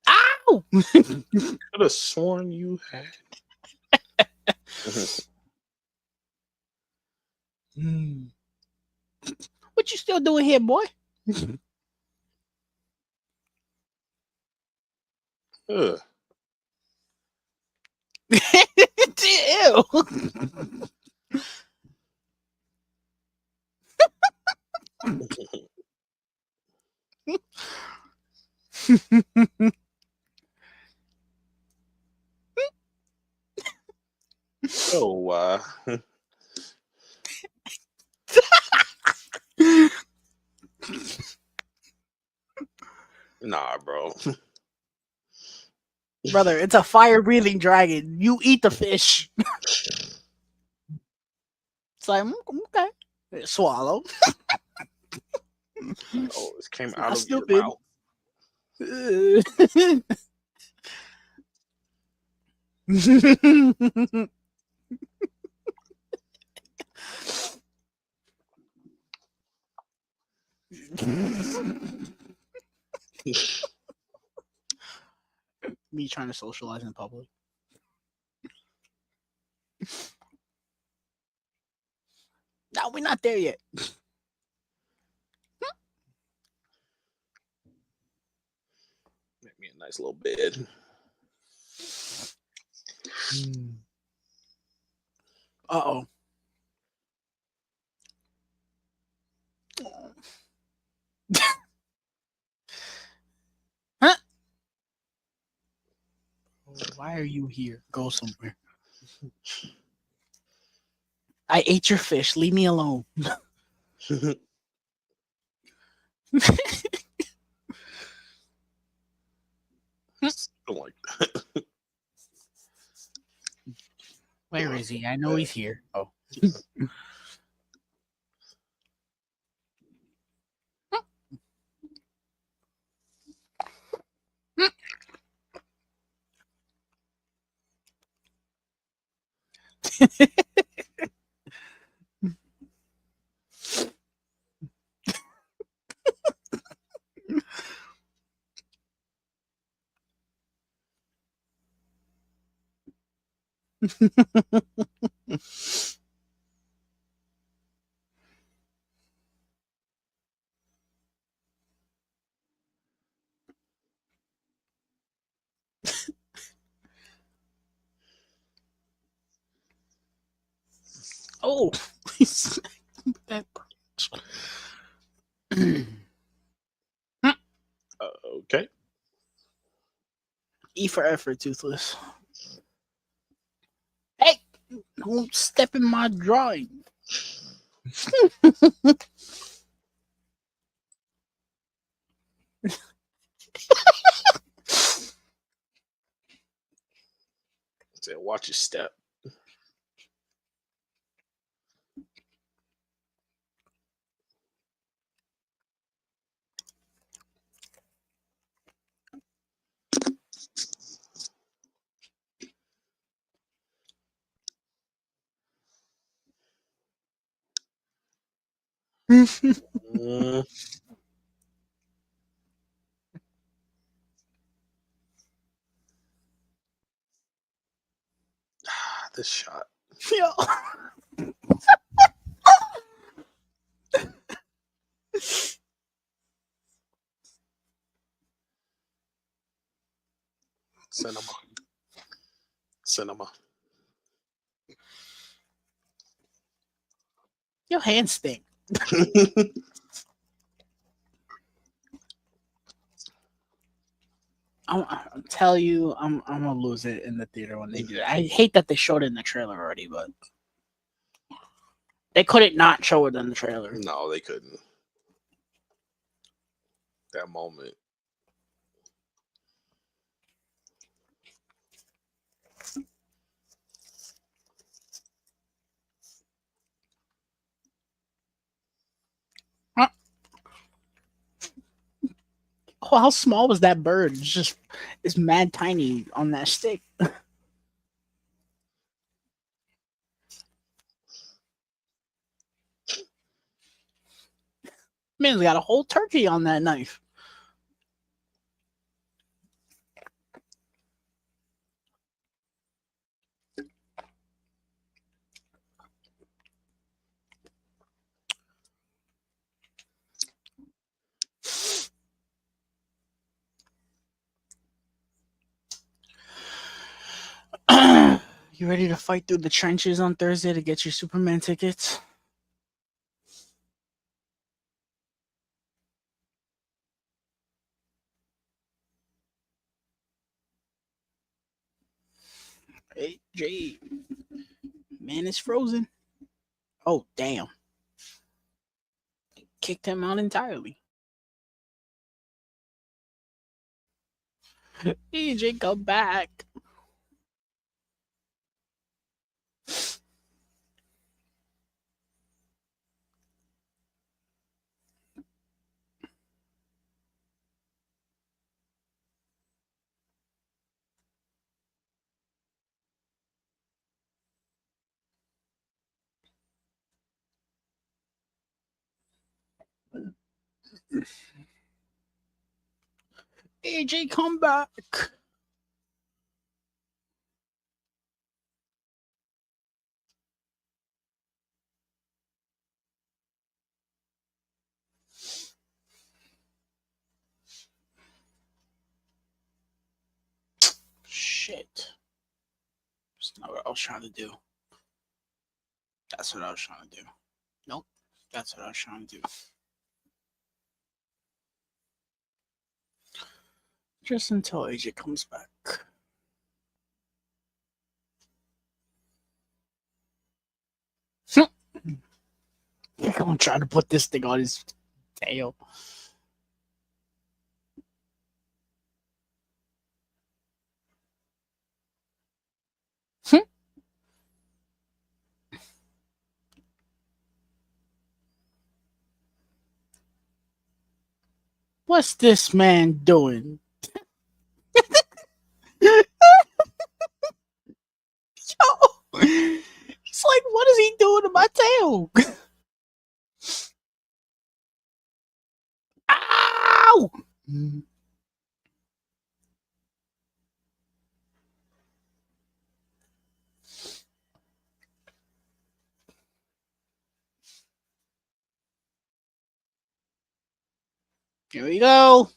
Ow! Could have sworn you had. Hmm. What you still doing here, boy? Ugh. Ew. Oh, nah, bro. Brother, it's a fire breathing dragon. You eat the fish. It's like okay, swallow. It's like, oh, this came It's out not of your stupid. mouth. Me trying to socialize in public. No, we're not there yet. Make me a nice little bed. Uh-oh. Huh? Why are you here? Go somewhere. I ate your fish. Leave me alone. Something like that. Where is he? I know he's here. Oh. Oh. That Okay. E for effort, Toothless. Hey, don't step in my drawing. Said, watch your step. Mm, this shot. Yo. Cinema. Cinema. Your hands stink. I'm tell you, I'm gonna lose it in the theater when they do it. I hate that they showed it in the trailer already, but they couldn't not show it in the trailer. No, they couldn't. That moment. Huh? Oh, how small was that bird? It's mad tiny on that stick. Man's got a whole turkey on that knife. You ready to fight through the trenches on Thursday to get your Superman tickets? Hey, Jay. Man is frozen. Oh, damn. Kicked him out entirely. EJ, come back. AJ, come back. Shit. That's not what I was trying to do. That's what I was trying to do. Nope. That's what I was trying to do. Just until AJ comes back. I'm gonna try to put this thing on his tail. What's this man doing? It's like, what is he doing to my tail? Ow! Here we go.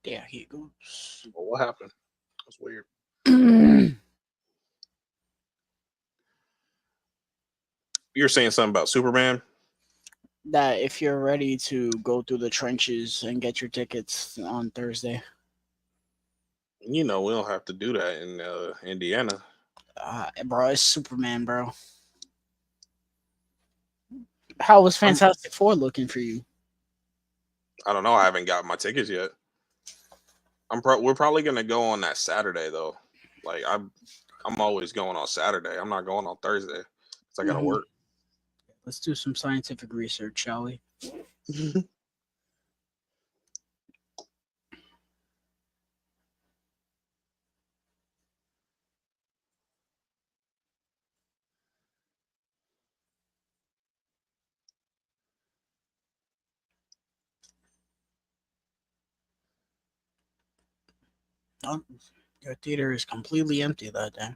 There he goes. Well, what happened? That's weird. You're saying something about Superman? That if you're ready to go through the trenches and get your tickets on Thursday. You know, we don't have to do that in Indiana. Bro, it's Superman, bro. How was I'm, Fantastic Four looking for you? I don't know. I haven't got my tickets yet. We're probably gonna go on that Saturday though. Like I'm always going on Saturday. I'm not going on Thursday because I gotta Mm-hmm. work. Let's do some scientific research, shall we? Oh, your theater is completely empty that day.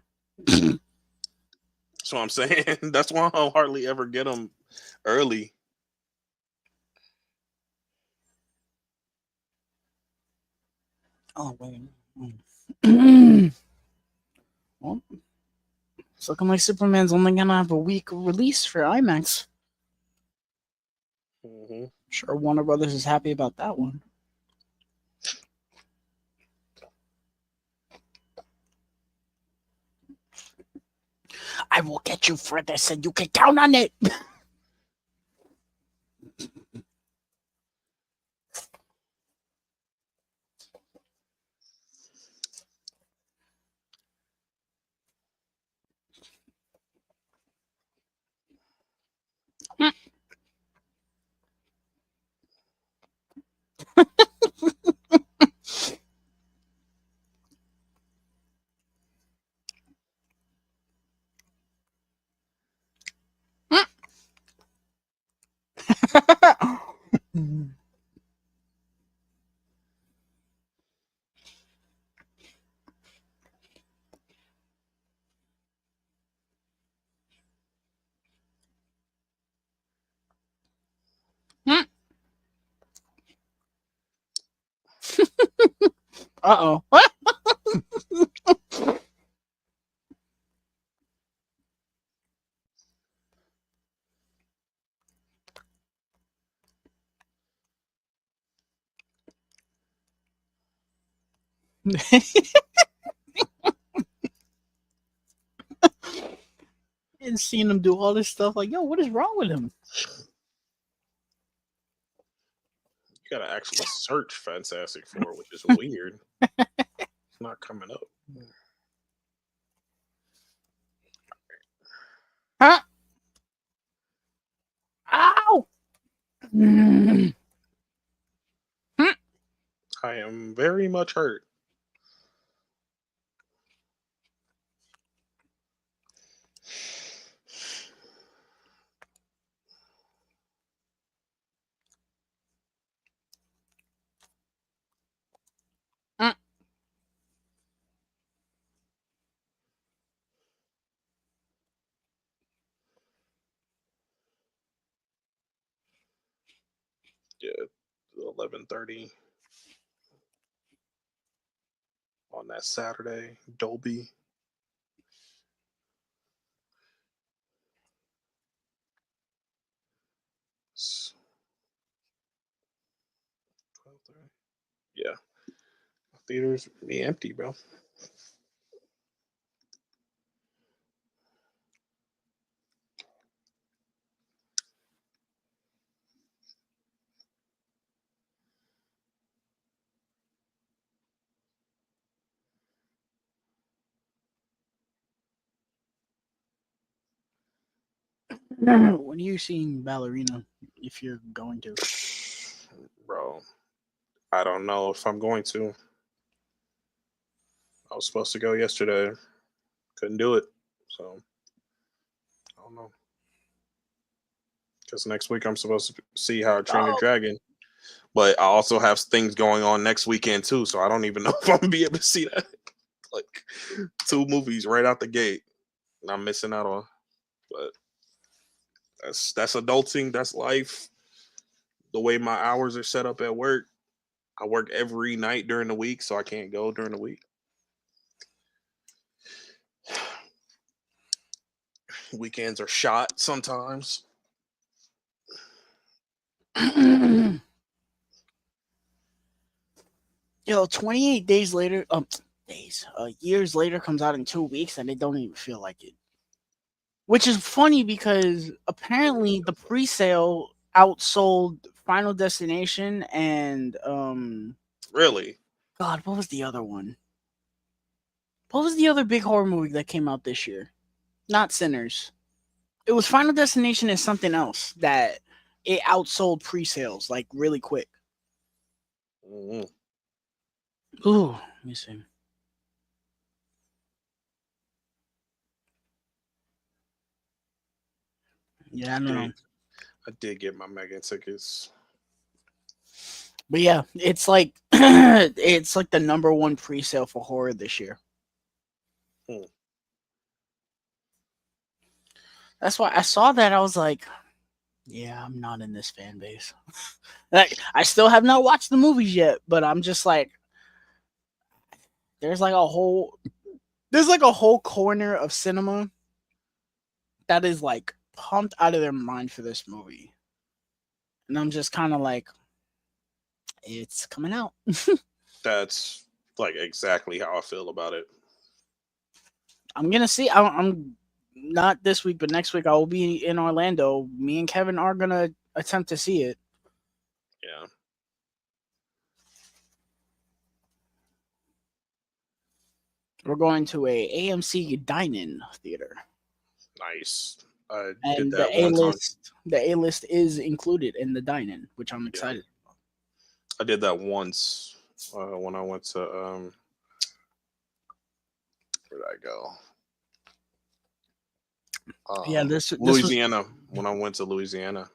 That's what I'm saying. That's why I don't hardly ever get them early. Oh, wait. Mm. Well, it's looking like Superman's only gonna have a week release for IMAX. Hmm. Sure, Warner Brothers is happy about that one. I will get you for this, and you can count on it. Uh oh. And seeing him do all this stuff, like, yo, what is wrong with him? You gotta actually search Fantastic Four, which is weird. It's not coming up. Huh? Ow! Mm. I am very much hurt. Mm. Yeah, 11:30 on that Saturday. Dolby. It's 12:30. Yeah, theaters be empty, bro. When are you seeing Ballerina? If you're going to, Bro, I don't know if I'm going to. I was supposed to go yesterday. Couldn't do it. So, I don't know. Because next week I'm supposed to see how I Train Your oh, Dragon. But I also have things going on next weekend too. So I don't even know if I'm going to be able to see that. Like, two movies right out the gate. And I'm missing out on. But that's adulting. That's life. The way my hours are set up at work. I work every night during the week, so I can't go during the week. Weekends are shot sometimes. yo, 28 days later, years later comes out in 2 weeks, and they don't even feel like it. Which is funny because apparently the pre-sale outsold Final Destination and Really? God, what was the other one? What was the other big horror movie that came out this year? Not Sinners. It was Final Destination and something else that it outsold pre-sales like really quick. Mm-hmm. Ooh, let me see. Yeah, I don't know. I did get my Megan tickets. But yeah, it's like it's like the number one pre-sale for horror this year. Hmm. That's why I saw that I was like, yeah, I'm not in this fan base. Like, I still have not watched the movies yet, but I'm just like, there's like a whole there's like a whole corner of cinema that is like pumped out of their mind for this movie. And I'm just kind of like, it's coming out. That's like exactly how I feel about it. I'm gonna see. I'm not this week, but next week I will be in Orlando. Me and Kevin are gonna attempt to see it. Yeah. We're going to a AMC dine-in theater, Nice. I did and that one time. The A list is included in the dine-in, which I'm Yeah. excited. I did that once when I went to where did I go? Yeah, this was Louisiana. When I went to Louisiana.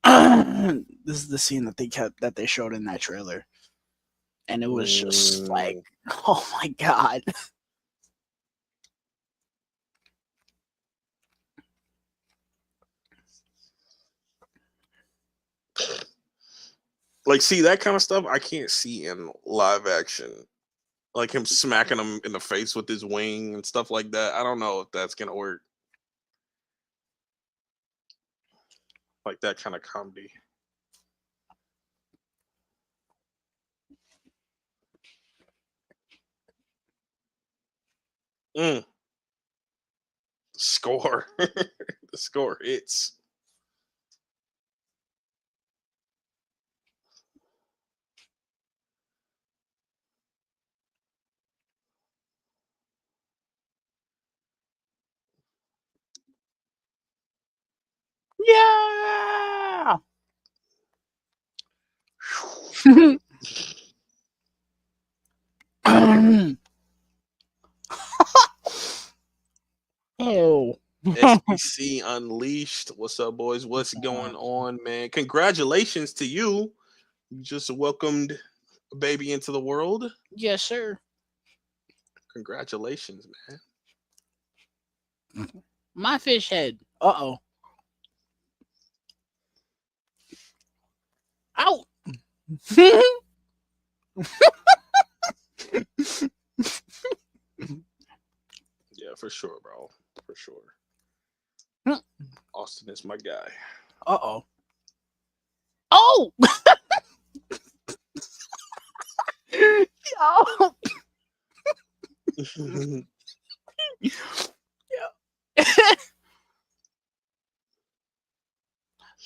this is the scene that they showed in that trailer, and it was just like, Mm, oh my god. like, see that kind of stuff I can't see in live action. Like him smacking him in the face with his wing and stuff like that. I don't know if that's gonna work. Like that kind of comedy. Mm, score. The score hits. Yeah. Oh. SBC Unleashed. What's up, boys? What's going on, man? Congratulations to you. You just welcomed a baby into the world. Yes, sir. Congratulations, man. My fish head. Uh oh. Out. Yeah, for sure, bro. For sure. Uh Austin is my guy. oh. Oh. Oh. Yeah.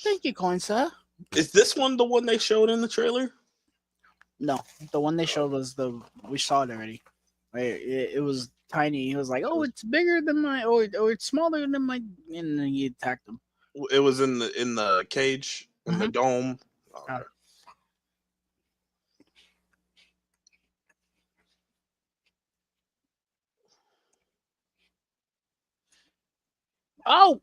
Thank you, coin sir. Is this one they showed in the trailer? No, the one they Uh, showed was the we saw it already. It was tiny. He was like, it "Oh, was it's bigger than my, or it's smaller than my," and then he attacked him. it was in the cage in the Mm-hmm. dome. Oh. Okay. Oh.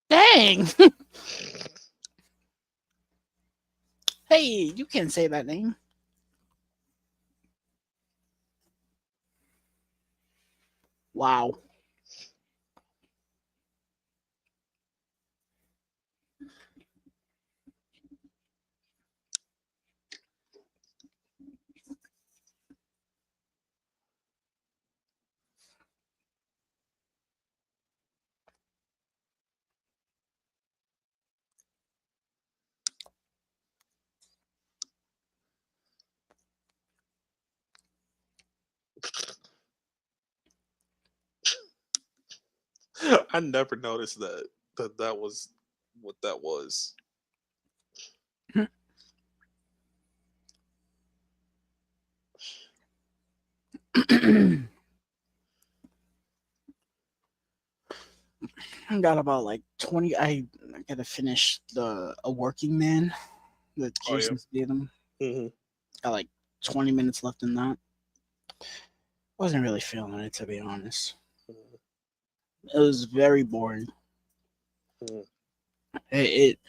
Dang. Hey, you can't say that name. Wow. I never noticed that was what that was. I got about like 20. I gotta finish the A Working Man, the Oh yeah. Jason Statham. Hmm. Got like 20 minutes left in that. Wasn't really feeling it, to be honest. It was very boring. Hmm. It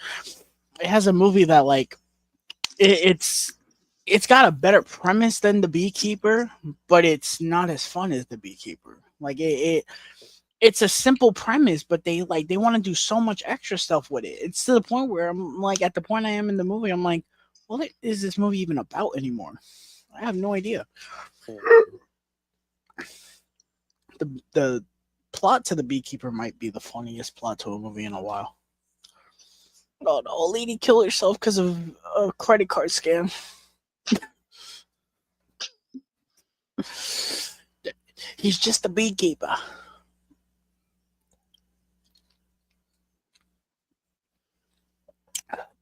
it has a movie that like it's it's got a better premise than The Beekeeper, but it's not as fun as The Beekeeper. Like it's a simple premise, but they want to do so much extra stuff with it. It's to the point where I'm like, at the point I am in the movie, I'm like, what is this movie even about anymore? I have no idea. The plot to The Beekeeper might be the funniest plot to a movie in a while. Oh, the old lady killed herself because of a credit card scam. He's just a beekeeper.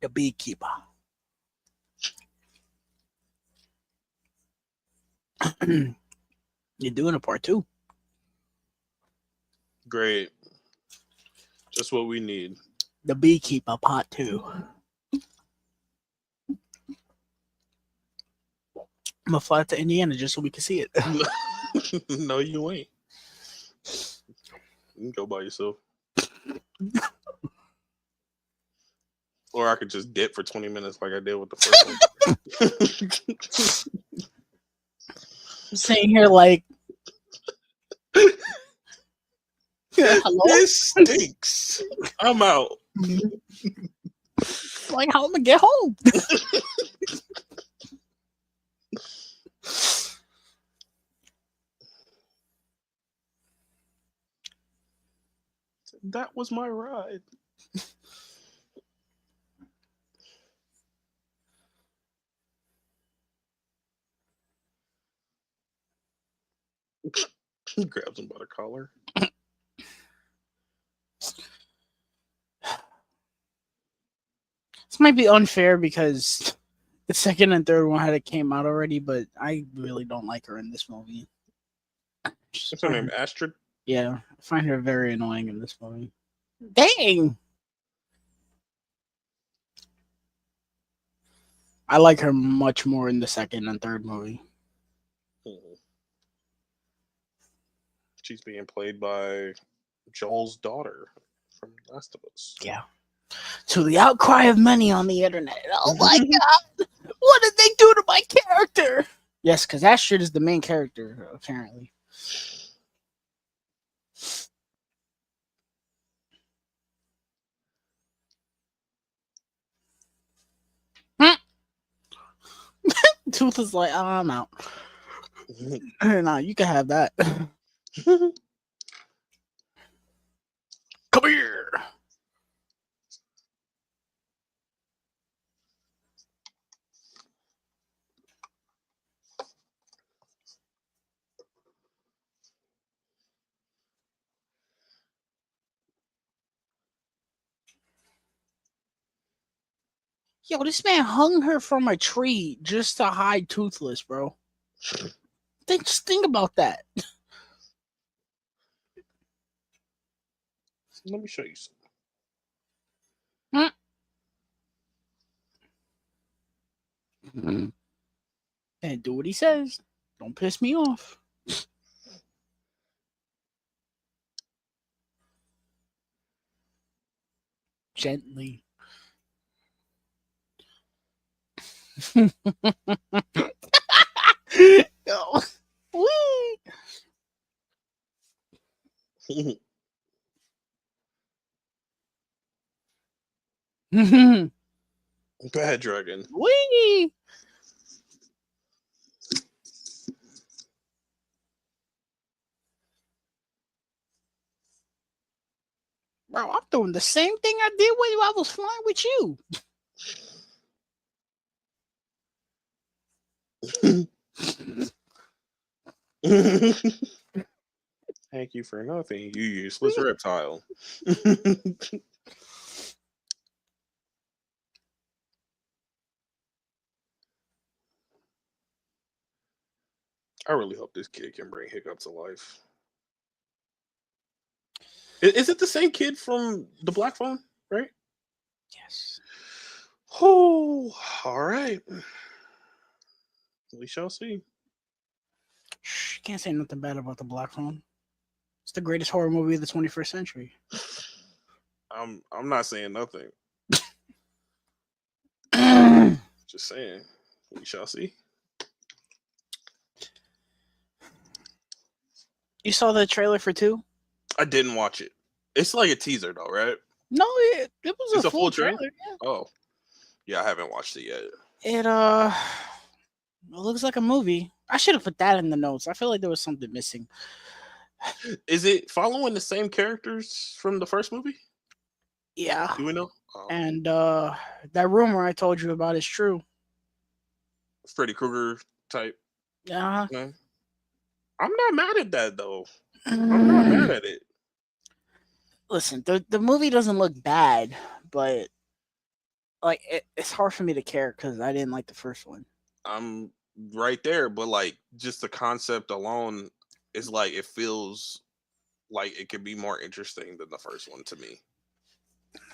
The beekeeper. You're doing a part two. Great. Just what we need. The Beekeeper part two. I'm gonna fly to Indiana just so we can see it. No, you ain't. You can go by yourself. Or I could just dip for 20 minutes like I did with the first one. I'm sitting here like, hello? This stinks. I'm out. Like, how am I gonna get home? That was my ride. He grabs him by the collar. This might be unfair because the second and third one had came out already, but I really don't like her in this movie. What's her name? Astrid? Yeah, I find her very annoying in this movie. Dang! I like her much more in the second and third movie. She's being played by Joel's daughter from Last of Us. Yeah. To the outcry of many on the internet. Oh my god! What did they do to my character? Yes, because Astrid is the main character, apparently. Tooth is like, oh, I'm out. Nah, you can have that. Come here. Yo, this man hung her from a tree just to hide Toothless, bro. Just think about that. Let me show you something. And do what he says. Don't piss me off. Gently. Yo. Wee. Go ahead, Dragon. Wee. Bro, I'm doing the same thing I did when I was flying with you. Thank you for nothing, you useless reptile. I really hope this kid can bring Hiccup to life. Is it the same kid from the Black Phone, right? Yes. Oh, all right. We shall see. Shh, can't say nothing bad about the Black Phone. It's the greatest horror movie of the 21st century. I'm not saying nothing. Just saying. We shall see. You saw the trailer for 2? I didn't watch it. It's like a teaser though, right? No, it was It's a a full full trailer. trailer. Oh, yeah, I haven't watched it yet. Yeah. It looks like a movie. I should have put that in the notes. I feel like there was something missing. Is it following the same characters from the first movie? Yeah. Do we know? Oh. And that rumor I told you about is true. Freddy Krueger type. Yeah. Man. I'm not mad at that though. I'm not mad at it. Listen, the movie doesn't look bad, but like it's hard for me to care because I didn't like the first one. I'm right there. But like, just the concept alone is like it feels like it could be more interesting than the first one to me.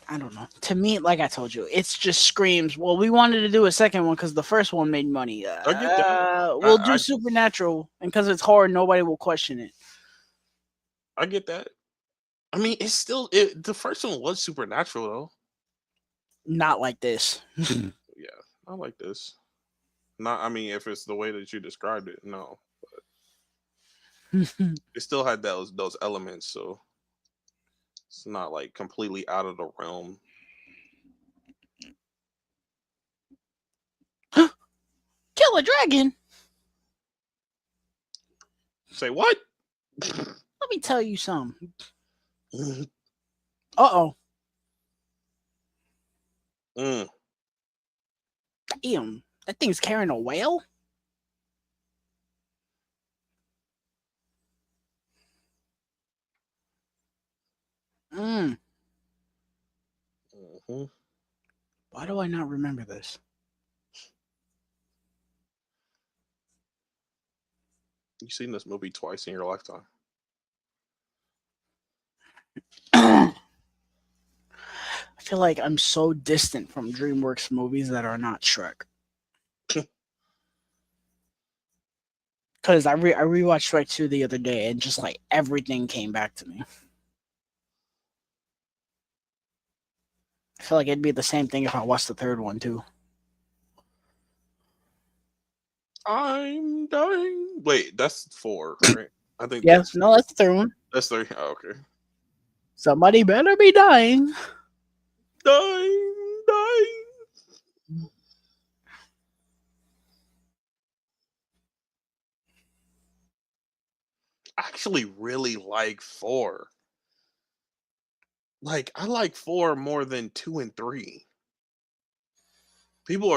I don't know. To me, like I told you, it's just screams. Well, we wanted to do a second one because the first one made money. I get that. We'll I do Supernatural, and because it's horror, nobody will question it. I get that. I mean, it's still it. The first one was supernatural though. Not like this. Yeah, I like this. Not, I mean, if it's the way that you described it, no, it still had those elements, so it's not like completely out of the realm. Kill a dragon. Say what? Let me tell you something. Uh Mm. oh. Damn. That thing's carrying a whale? Mm. Hmm. Why do I not remember this? You seen this movie twice in your lifetime? I feel like I'm so distant from DreamWorks movies that are not Shrek. Because I rewatched Shrek 2 the other day and just like everything came back to me. I feel like it'd be the same thing if I watched the third one too. I'm dying. Wait, that's four, right? I think Yeah, that's no, that's the third one. that's three. Oh, okay. Somebody better be dying. Dying, dying. I actually really like four. Like, I like four more than two and three. People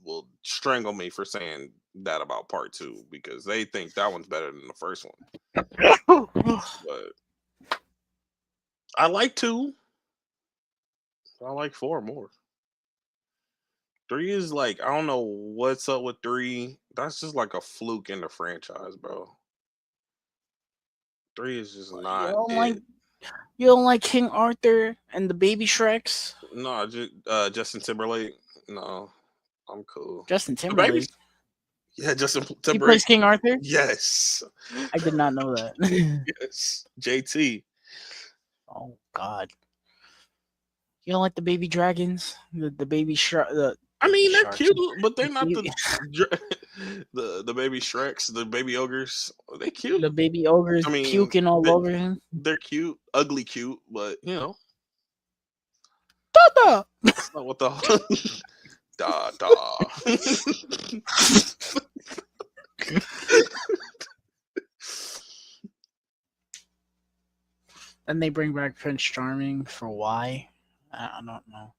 will strangle me for saying that about part two because they think that one's better than the first one. But I like two. I like four more. Three is like, I don't know what's up with three. That's just like a fluke in the franchise, bro. Three is just you not don't like it. you don't like King Arthur and the baby Shreks? No, Justin Timberlake. No, I'm cool. Justin The babies, Timberlake. yeah, Justin He Timberlake. plays King Arthur? Yes, I did not know that. yes, JT. Oh God. You don't like the baby dragons? The baby the I baby mean, they're sharks. cute, but they're not Baby, the baby Shreks, the baby ogres. They cute. the baby ogres I mean, puking all over him. they're cute, ugly cute, but Tata! that's not what the da da. Then they bring back Prince Charming for why? I don't know.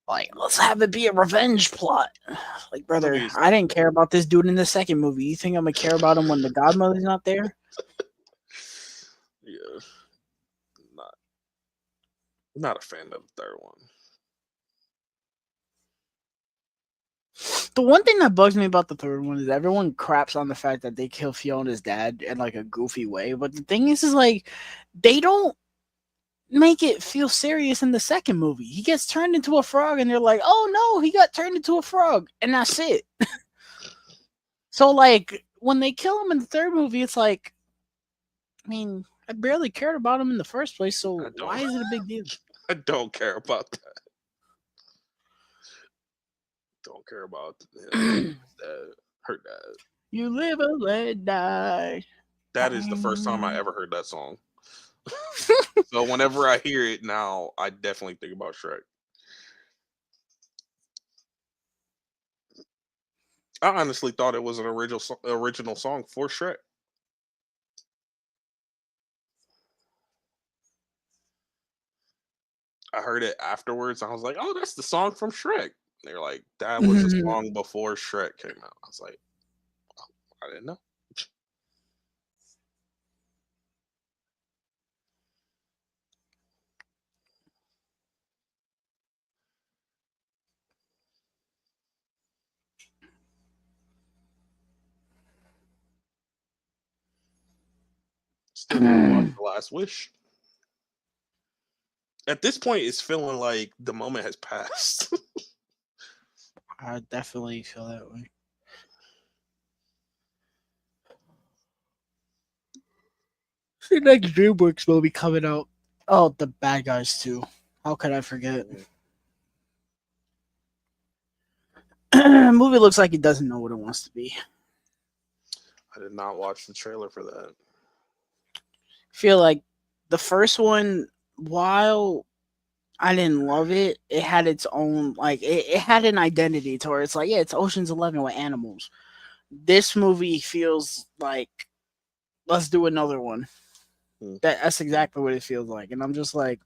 Like, let's have it be a revenge plot. Like, brother, Movies, I didn't care about this dude in the second movie. You think I'm gonna care about him when the godmother's not there? yeah, not not a fan of the third one. The one thing that bugs me about the third one is everyone craps on the fact that they kill Fiona's dad in like a goofy way. But the thing is like they don't make it feel serious in the second movie. He gets turned into a frog, and they're like, "Oh no, he got turned into a frog," and that's it. So like when they kill him in the third movie, it's like, I mean, I barely cared about him in the first place, I so don't. why is it a big deal? I don't care about that. Don't care about that. Heard that. You live and let die. That is the first time I ever heard that song. So whenever I hear it now, I definitely think about Shrek. I honestly thought it was an original song for Shrek. I heard it afterwards. I was like, "Oh, that's the song from Shrek." They're like, "That was a song before Shrek came out." I was like, "I didn't know." Still need to watch The Last Wish. At this point, it's feeling like the moment has passed. I definitely feel that way. The next DreamWorks movie coming out. Oh, the Bad Guys too. How could I forget? Movie looks like it doesn't know what it wants to be. I did not watch the trailer for that. Feel like the first one, while I didn't love it, it had its own it had an identity to where it's like, yeah, it's Ocean's 11 with animals. This movie feels like let's do another one. Hmm. That's exactly what it feels like, and I'm just like,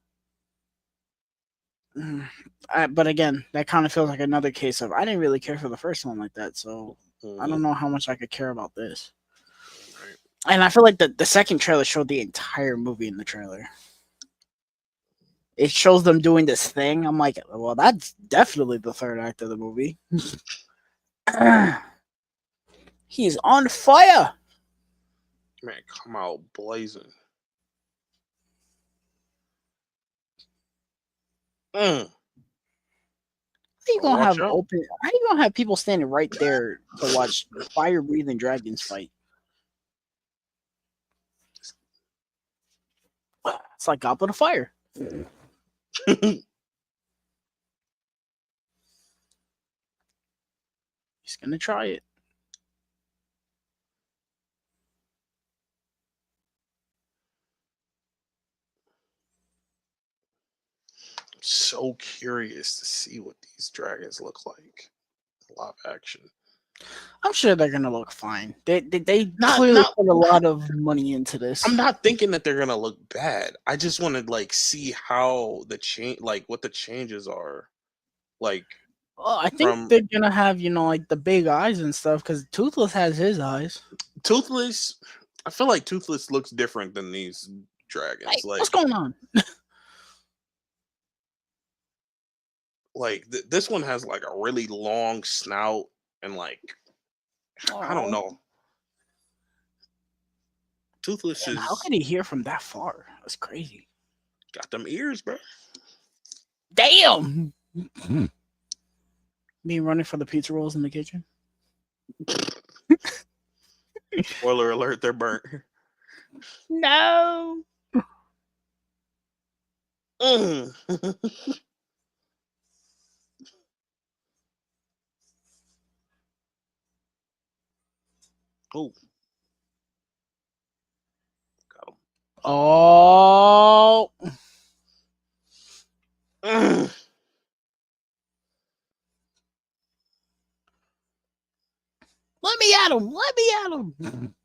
but again, that kind of feels like another case of I didn't really care for the first one like that, so I Mhm. don't know how much I could care about this. Right. And I feel like the second trailer showed the entire movie in the trailer. It shows them doing this thing. I'm like, well, that's definitely the third act of the movie. He's on fire. Man, come out blazing. Mm. How you Oh, gonna watch have out. open? How you gonna have people standing right there to watch fire breathing dragons fight? It's like Goblet of Fire. He's gonna try it. So curious to see what these dragons look like. Live action. I'm sure they're gonna look fine. They Not clearly not put a lot of money into I'm this. not thinking that they're gonna look bad. I just want to like see how the change, like what the changes are, like Well, I think from they're gonna have like the big eyes and stuff because Toothless has his eyes. Toothless. I feel like Toothless looks different than these Hey, dragons. what's going on? This one has like a really long snout and like I don't Oh, know. Toothless damn! How is could he hear from that far? That's crazy. got them ears, bro. Damn! Me running for the pizza rolls in the kitchen. Spoiler alert, they're burnt. No. Mm. Oh, got Oh, him. let me at him! Let me at him!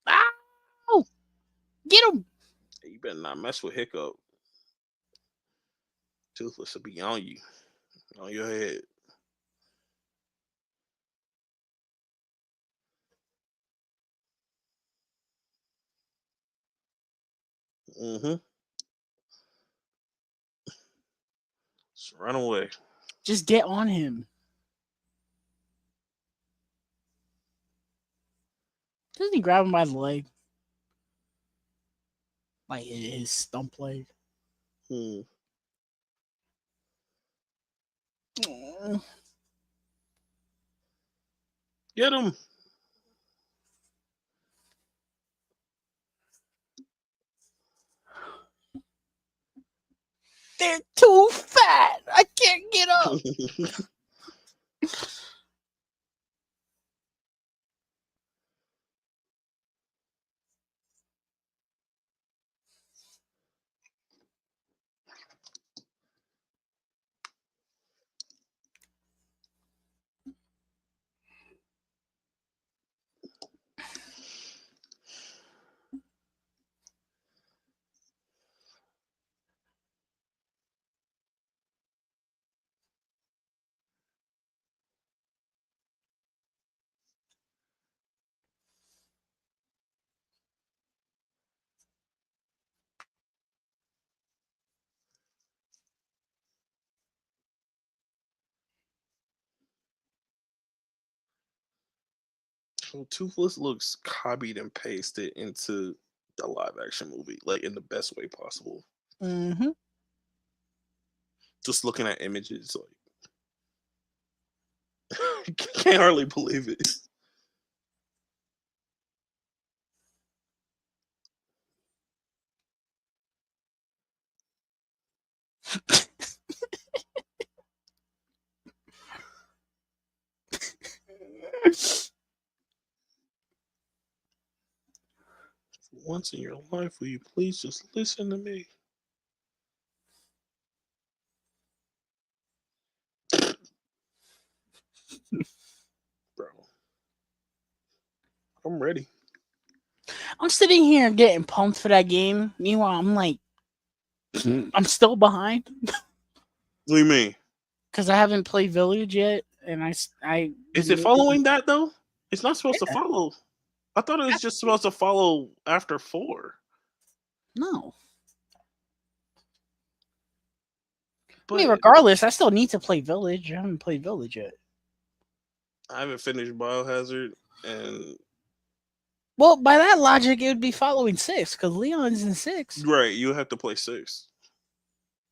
Ow! Get him! You better not mess with Hiccup. Toothless will be on you, on your head. Mm-hmm. Just run away. Just get on him. Doesn't he grab him by the leg? Like his stump leg? Hmm. Mm. Get him. They're too fat. I can't get up. So Toothless looks copied and pasted into the live action movie, like in the best way possible. Hmm. Just looking at images, like can't hardly believe it. Once in your life, will you please just listen to me, bro? I'm ready. I'm sitting here getting pumped for that game. Meanwhile, I'm like, I'm still behind What do you mean? because I haven't played Village yet, and I Is it following that though? It's not supposed to yeah, follow. I thought it was has just to be. supposed to follow after four. No, I mean, But regardless, I still need to play Village. I haven't played Village yet. I haven't finished Biohazard, and Well, by that logic, it would be following six because Leon's in six. right, you have to play six.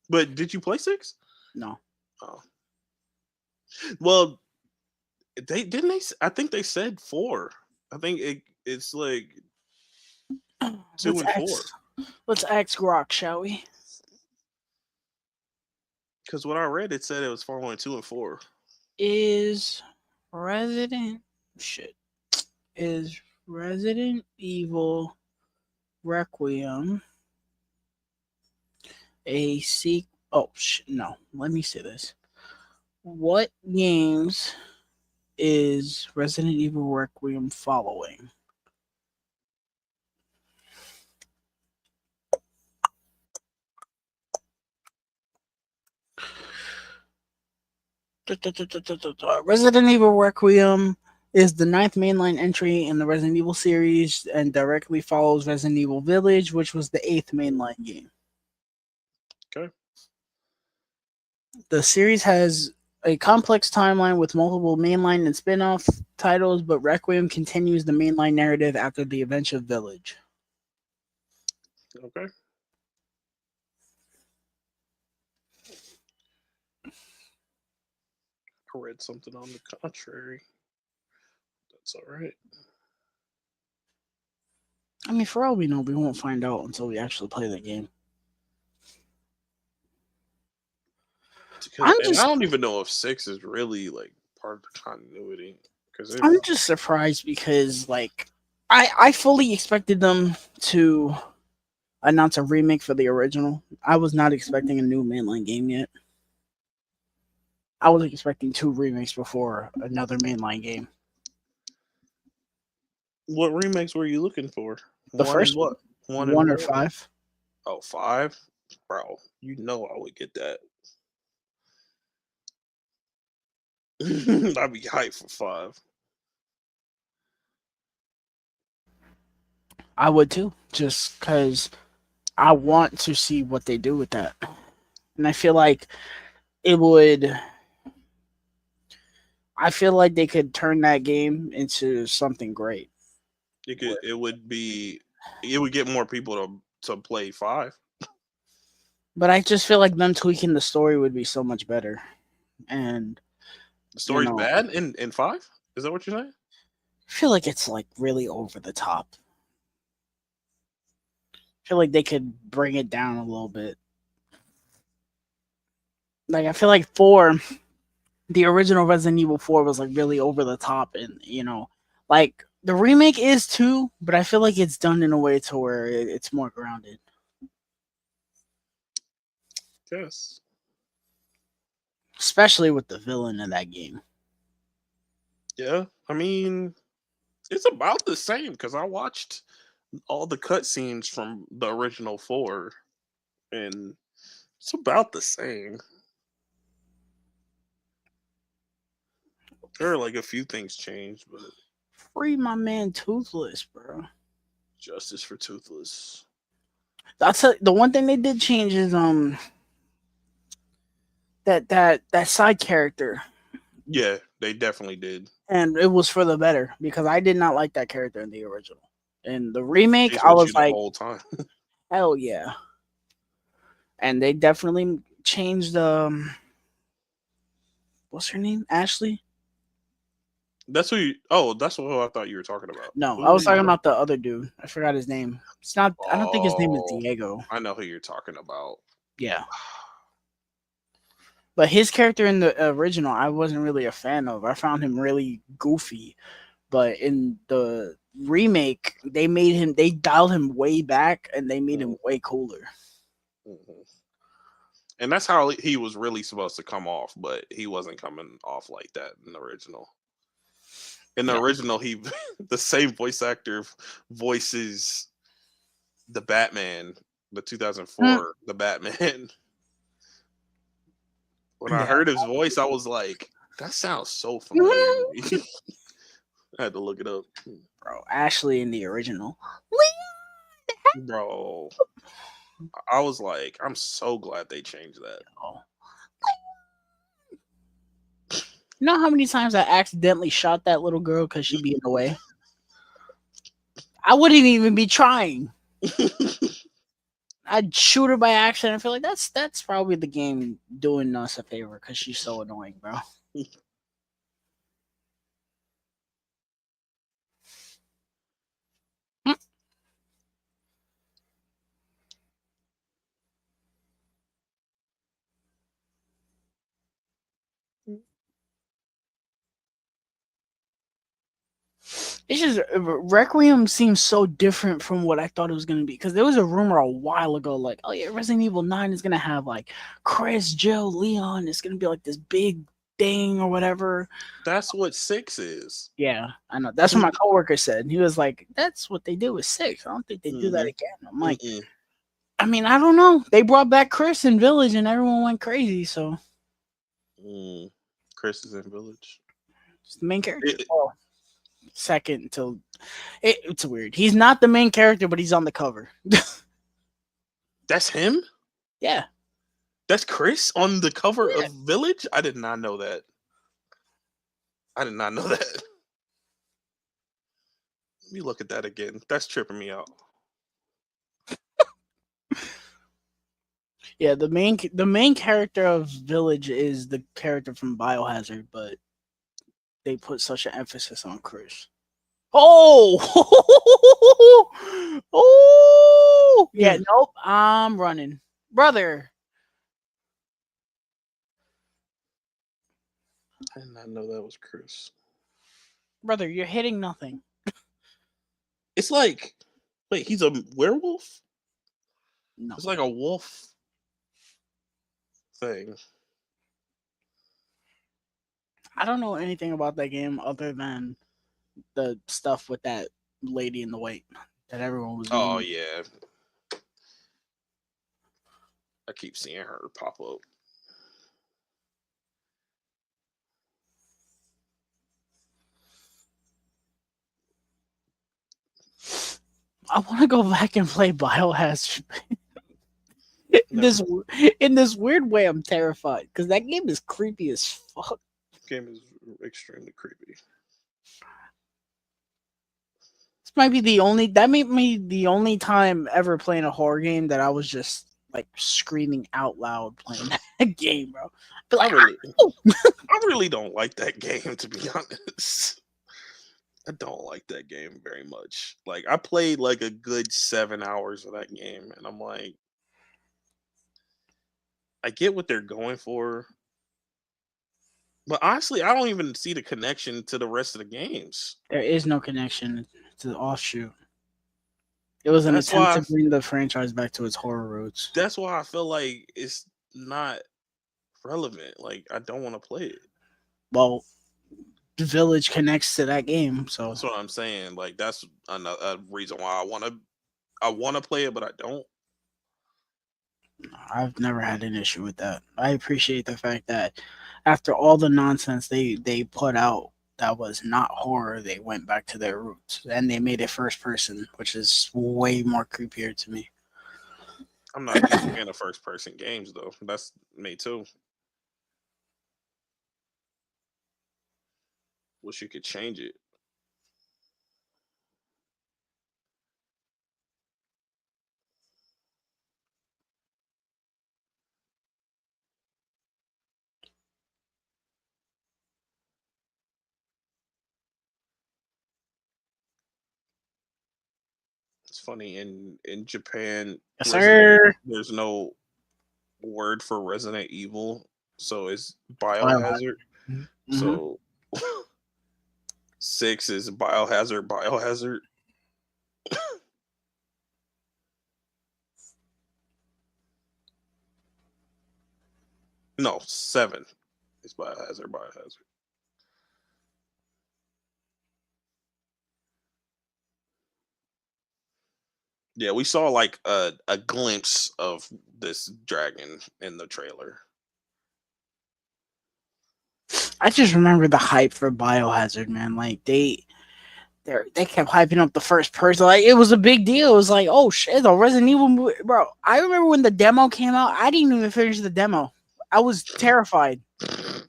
But did you play six? No, Oh, well, they didn't. I think they said four. I think it's like two let's and four. ask. Let's ask Rock, shall we? Because what I read, it said it was following two and four. Is Resident shit is Resident Evil Requiem a sequel? Oh no, let me say this. What games is Resident Evil Requiem following? Resident Evil Requiem is the ninth mainline entry in the Resident Evil series and directly follows Resident Evil Village, which was the eighth mainline game. Okay. The series has a complex timeline with multiple mainline and spin off titles, but Requiem continues the mainline narrative after the events of Village. Okay. I read something on the contrary. That's all right. I mean, for all we know, we won't find out until we actually play the game. Because, I'm and I just don't even know if six is really like part of the continuity. Because if I'm just surprised because like I fully expected them to announce a remake for the original. I was not expecting a new mainline game yet. I was expecting two remakes before another mainline game. what remakes were you looking for? The One and first one, what? One and one or what? five. Oh, five? Bro, you know I would get that. I'd be hyped for five. I would too, just because I want to see what they do with that, and I feel like it would. I feel like they could turn that game into something great. It would be it would get more people to play five. But I just feel like them tweaking the story would be so much better. And The you story's know, bad in five? Is that what you're saying? I feel like it's like really over the top. I feel like they could bring it down a little bit. Like I feel like four, the original Resident Evil 4 was like really over the top, and like the remake is too, but I feel like it's done in a way to where it's more grounded, Yes. especially with the villain in that game. Yeah. I mean, it's about the same because I watched all the cutscenes from the original four, and it's about the same. There are like a few things changed, but Free my man Toothless, bro. justice for Toothless. The one thing they did change is that side character. Yeah, they definitely did. and it was for the better because I did not like that character in the original. In the remake, He's I with you was the like, whole time. hell yeah. And they definitely changed what's her name? Ashley? That's who you. Oh, that's who I thought you were talking about. No, I Who were was you? talking about the other dude. I forgot his name. It's not. I don't think his name is Oh, Diego. I know who you're talking about. Yeah, but his character in the original, I wasn't really a fan of. I found him really goofy. But in the remake, they made him. They dialed him way back, and they made him way cooler. Mm-hmm. And that's how he was really supposed to come off, but he wasn't coming off like that in the original. In the Yeah. original, he the same voice actor voices the Batman, the Hmm. 2004 the Batman. When I Yeah. heard his voice, I was like, that sounds so familiar to me. I had to look it up. Bro, Ashley in the original. Bro, I was like, I'm so glad they changed that. Oh. You know how many times I accidentally shot that little girl because she'd be in the way? I wouldn't even be trying. I'd shoot her by accident. I feel like that's probably the game doing us a favor because she's so annoying, bro. It's just Requiem seems so different from what I thought it was gonna be because there was a rumor a while ago, like, oh yeah, Resident Evil 9 is gonna have like Chris, Jill, Leon. It's gonna be like this big thing or whatever. That's what 6 is. Yeah, I know. That's what my coworker said. He was like, "That's what they do with 6. I don't think they do that Mm-hmm. again." I'm like, Mm-mm. I mean, I don't know. They brought back Chris in Village, and everyone went crazy. So Mm. Chris is in Village. it's the main character. It, Well, second until it's weird. He's not the main character, but he's on the cover. that's him? Yeah, That's Chris on the cover yeah. of Village? I did not know that. I did not know that. Let me look at that again. That's tripping me out. Yeah, the main character of Village is the character from Biohazard, but they put such an emphasis on Chris. Oh, oh, yeah. Hmm. Nope, I'm running, brother. I did not know that was Chris. Brother, you're hitting nothing. It's like, wait, he's a werewolf? No, It's like a wolf thing. I don't know anything about that game other than the stuff with that lady in the white that everyone was Oh memeing. yeah, I keep seeing her pop up. I want to go back and play Biohazard. Never. this in this weird way, I'm terrified because that game is creepy as fuck. Game is extremely creepy. This might be the only that may be the only time ever playing a horror game that I was just like screaming out loud playing that game, bro. But I like, really, "Ah!" I really don't like that game to be honest. I don't like that game very much. Like I played like a good 7 hours of that game, and I'm like, I get what they're going for, but honestly, I don't even see the connection to the rest of the games. There is no connection to the offshoot. It was an That's attempt why. to bring the franchise back to its horror roots. That's why I feel like it's not relevant. Like I don't want to play it. Well, the village connects to that game, so That's what I'm saying. Like that's a reason why I want to play it, but I don't. I've never had an issue with that. I appreciate the fact that after all the nonsense they put out that was not horror, they went back to their roots and they made it first person, which is way more creepier to me. I'm not a huge fan of first person games though. That's me too. Wish you could change it. It's funny in Japan, Yes, Resident sir. there's no word for Resident Evil, so it's Biohazard. biohazard. Mm-hmm. So six is biohazard, biohazard. No, seven is biohazard, biohazard. Yeah, we saw like a glimpse of this dragon in the trailer. I just remember the hype for Biohazard, man. Like they kept hyping up the first person. Like it was a big deal. It was like, oh shit, the Resident Evil movie, bro. I remember when the demo came out. I didn't even finish the demo. I was terrified.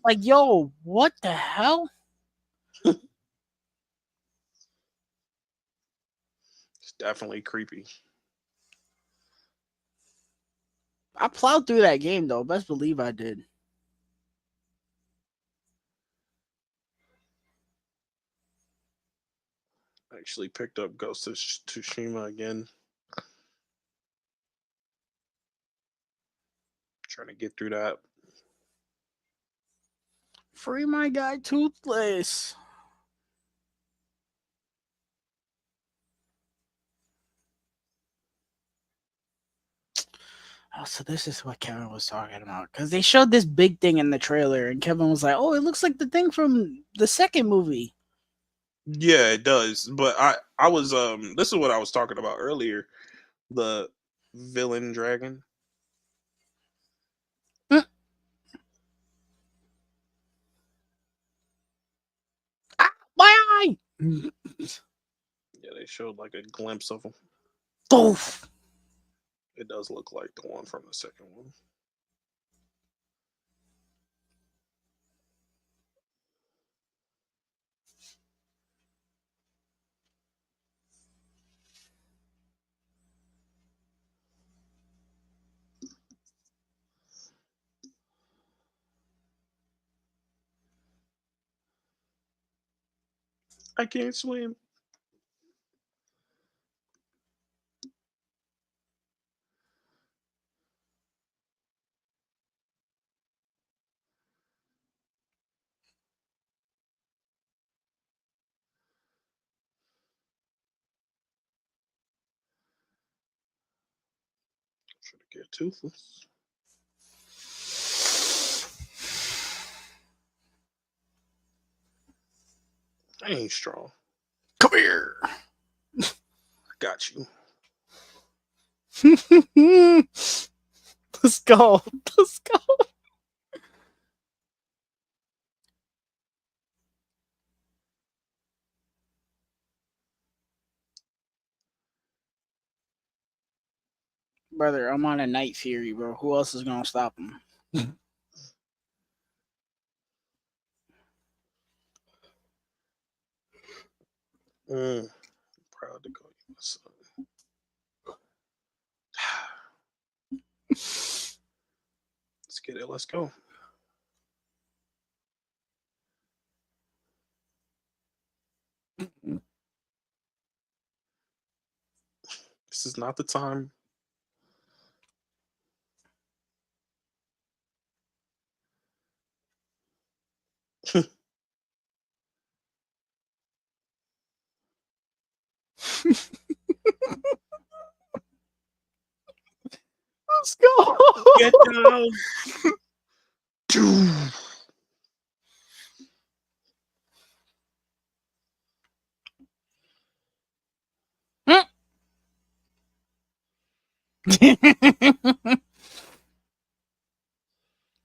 Like, yo, what the hell? It's definitely creepy. I plowed through that game though. Best believe I did. Actually picked up Ghost of Tsushima again. Trying to get through that. Free my guy Toothless. Oh, so this is what Kevin was talking about because they showed this big thing in the trailer, and Kevin was like, "Oh, it looks like the thing from the second movie." Yeah, it does. But I was this is what I was talking about earlier. The villain dragon. Mm, ah, my eye! Yeah, they showed like a glimpse of him. Doof. It does look like the one from the second one. I can't swim. Should get toothless. I ain't strong. Come here. I got you. Let's go. Let's go. Brother, I'm on a night fury, bro. Who else is gonna stop him? Proud to call you my son. Let's get it. Let's go. This is not the time. Let's go. Get down.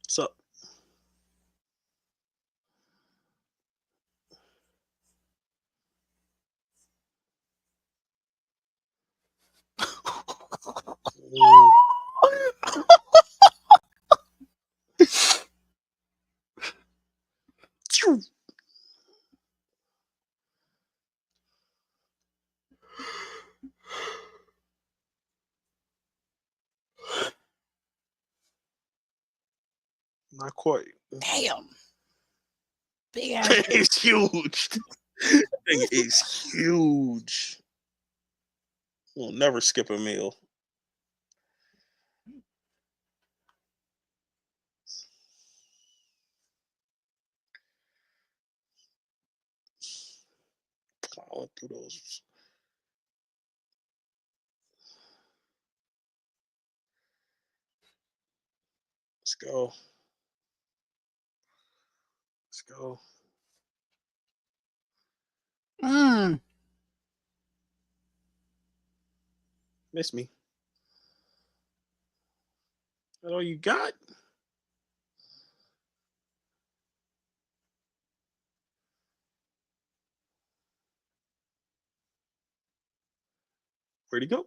What's up? Mm. Not quite. Damn, big ass. It's huge. Thing is huge. We'll never skip a meal. Plowing through those. Let's go. Let's go. Mm. Miss me. That all you got? Where'd he go?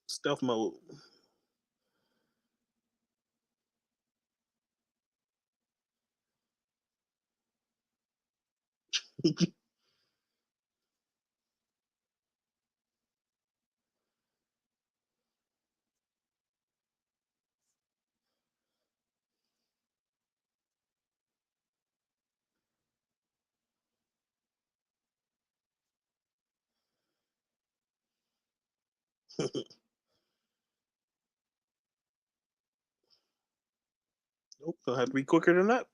Stealth mode. Nope, gonna have to be quicker than that.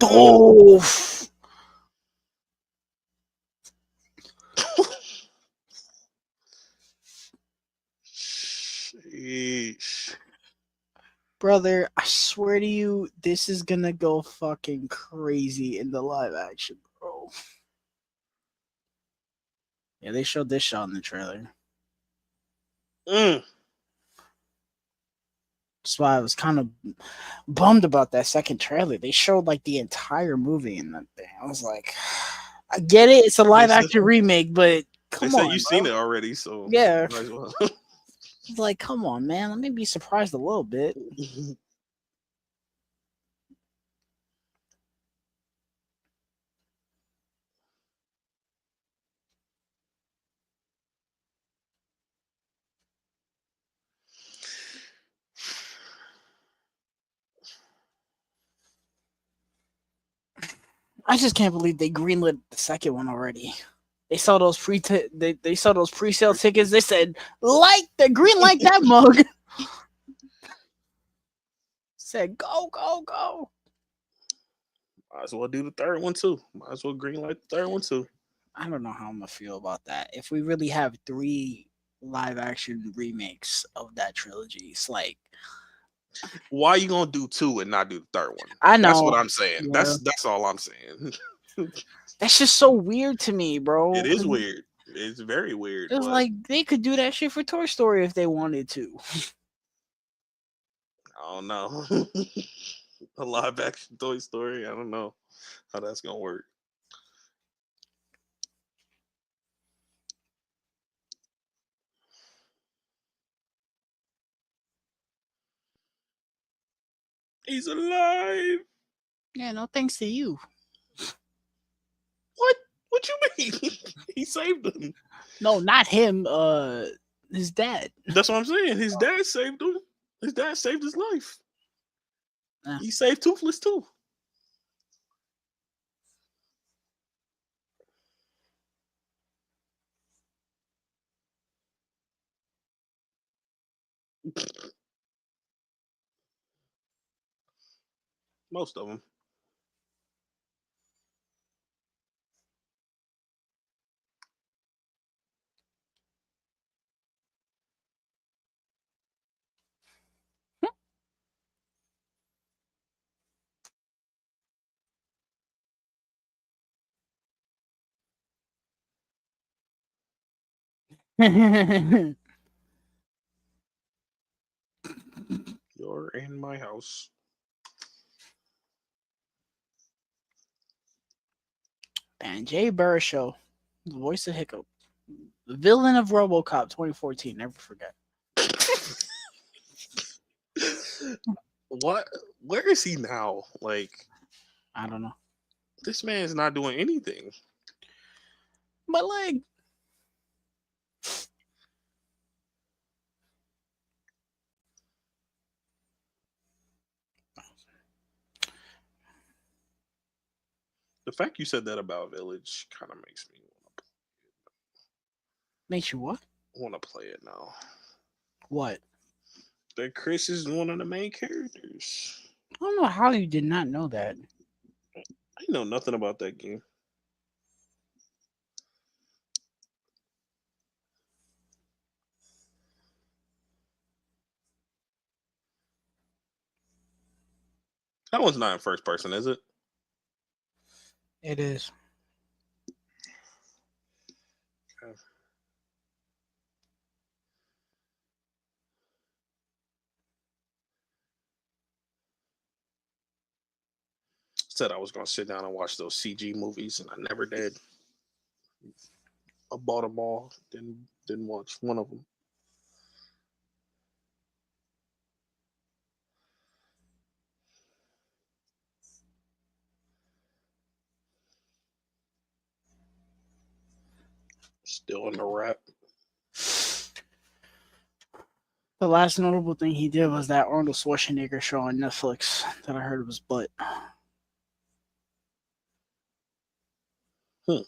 Oh, Sheesh. brother, I swear to you, this is gonna go fucking crazy in the live action, bro. Yeah, they showed this shot in the trailer. Mm. That's why I was kind of bummed about that second trailer. They showed like the entire movie in that thing. I was like, I get it, it's a They live said, action remake, but they come said on, you've seen bro. it already, so Yeah, might as well. like come on, man. Let me be surprised a little bit. I just can't believe they greenlit the second one already. They saw those they saw those pre-sale tickets. They said like the green like that mug. Said go go go. Might as well do the third one too. Might as well green light the third one too. I don't know how I'm gonna feel about that. If we really have three live action remakes of that trilogy, it's like Why you gonna do two and not do the third one? I That's what know, I'm saying. yeah, That's all I'm saying. that's just so weird to me, bro. It is 'Cause weird. It's very weird, it's but like they could do that shit for Toy Story if they wanted to. I don't know. A live action Toy Story. I don't know how that's gonna work. He's alive. Yeah, no thanks to you. What? What you mean? He saved him. No, not him. His dad. That's what I'm saying. His dad saved him. His dad saved his life. Eh, He saved Toothless too. Most of them. You're in my house. And Jay Baruchel, the voice of Hiccup, the villain of RoboCop 2014. Never forget. What? Where is he now? Like, I don't know, this man is not doing anything. my leg. The fact you said that about Village kind of makes me Makes you what? want to play it now. What? That Chris is one of the main characters. I don't know how you did not know that. I know nothing about that game. That one's not in first person, is it? It is. Okay. Said I was gonna sit down and watch those CG movies, and I never did. I bought them all, didn't watch one of them. Still in the rap. The last notable thing he did was that Arnold Schwarzenegger show on Netflix that I heard was butt. Hmm.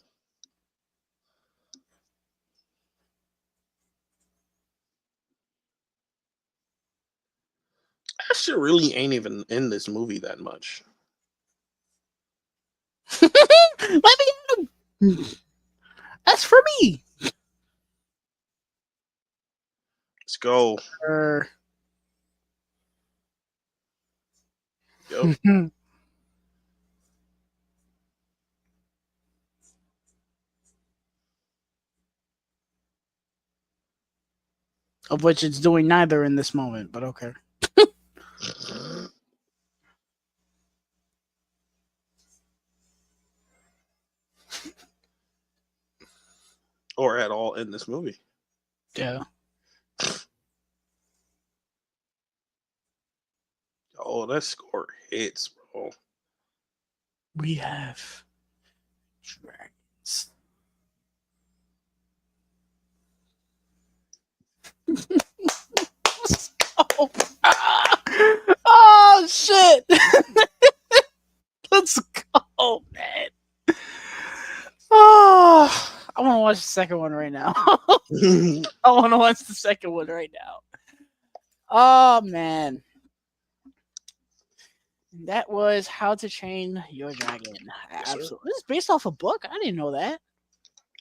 That shit really ain't even in this movie that much. Let me get him. That's for me. Let's go. Er, Yep. of which it's doing neither in this moment, but okay. Or at all in this movie. Yeah. Oh, that score hits, bro. We have dragons. Oh, oh shit. Let's go, man. Oh, I want to watch the second one right now. I want to watch the second one right now. Oh man, that was How to Train Your Dragon. Yes, sir. Absolutely, this is based off a book. I didn't know that.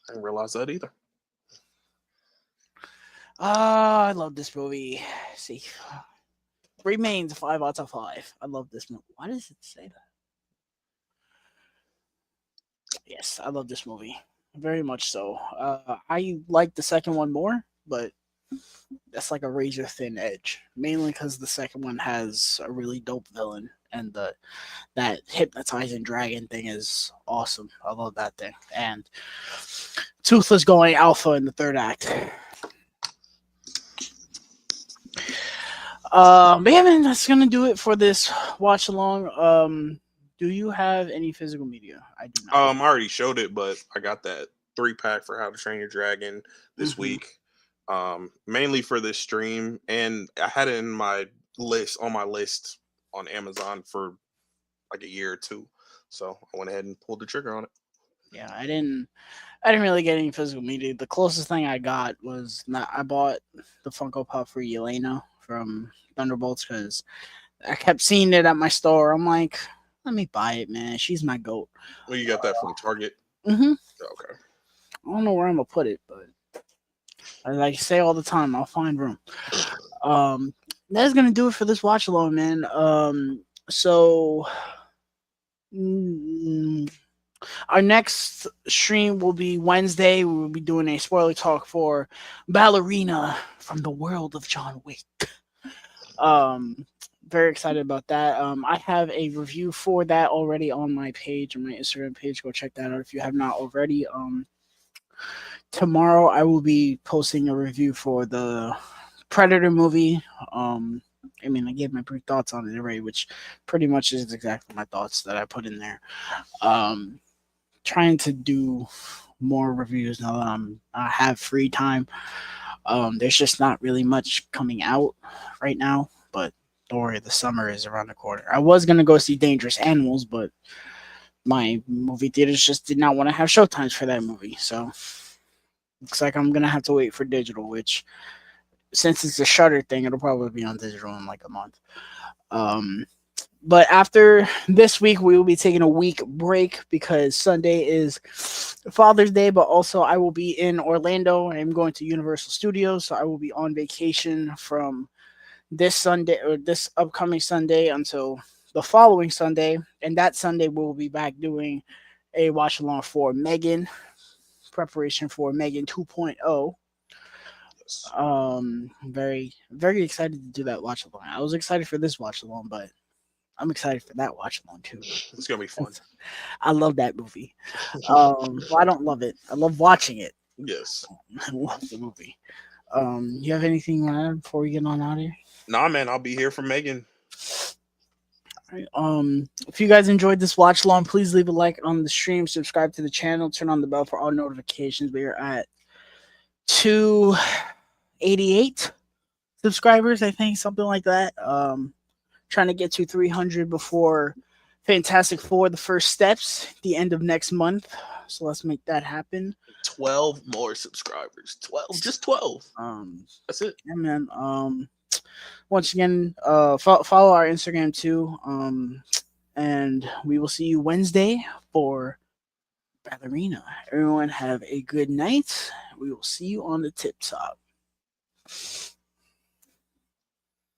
I didn't realize that either. Oh, I love this movie. See, remains 5 out of 5. I love this movie. Why does it say that? Yes, I love this movie very much. So, I like the second one more, but that's like a razor thin edge. Mainly because the second one has a really dope villain, and the that hypnotizing dragon thing is awesome. I love that thing. And Toothless going alpha in the third act. But yeah, man, that's gonna do it for this watch along. Do you have any physical media? I do not. I already showed it, but I got that 3-pack for How to Train Your Dragon this Mm-hmm. week. Mainly for this stream, and I had it in my list on Amazon for like a year or two. So I went ahead and pulled the trigger on it. Yeah, I didn't really get any physical media. The closest thing I got was not. I bought the Funko Pop for Yelena from Thunderbolts because I kept seeing it at my store. I'm like, let me buy it, man. She's my goat. Well, you got that from Target. Mm-hmm. Okay. I don't know where I'm gonna put it, but as I say all the time, I'll find room. Um, that's gonna do it for this watch along, man. So, mm, Our next stream will be Wednesday. We will be doing a spoiler talk for Ballerina from the world of John Wick. Um, very excited about that. I have a review for that already on my page, on my Instagram page. Go check that out if you have not already. Tomorrow I will be posting a review for the Predator movie. I mean, I gave my brief thoughts on it already, which pretty much is exactly my thoughts that I put in there. Um, Trying to do more reviews now that I have free time. There's just not really much coming out right now, but don't worry, the summer is around the corner. I was gonna go see Dangerous Animals, but my movie theaters just did not want to have showtimes for that movie, so looks like I'm gonna have to wait for digital. Which, since it's a Shutter thing, it'll probably be on digital in like a month. Um, but after this week, we will be taking a week break because Sunday is Father's Day, but also I will be in Orlando. I'm going to Universal Studios, so I will be on vacation from this Sunday or this upcoming Sunday until the following Sunday. And that Sunday, we'll be back doing a watch along for Megan, preparation for Megan 2.0. Yes. Very, very excited to do that watch along. I was excited for this watch along, but I'm excited for that watch along too. It's gonna be fun. I love that movie. Well, I don't love it. I love watching it. Yes. I love the movie. You have anything you want to add before we get on out of here? Nah, man, I'll be here for Megan. Right. If you guys enjoyed this watch along, please leave a like on the stream, subscribe to the channel, turn on the bell for all notifications. We are at 288 subscribers, I think, something like that. Trying to get to 300 before Fantastic Four: The First Steps, the end of next month. So let's make that happen. 12 more subscribers. 12, just 12. Um, That's it. yeah, man. Once again, follow our Instagram too. And we will see you Wednesday for Ballerina. Everyone have a good night. We will see you on the tip top.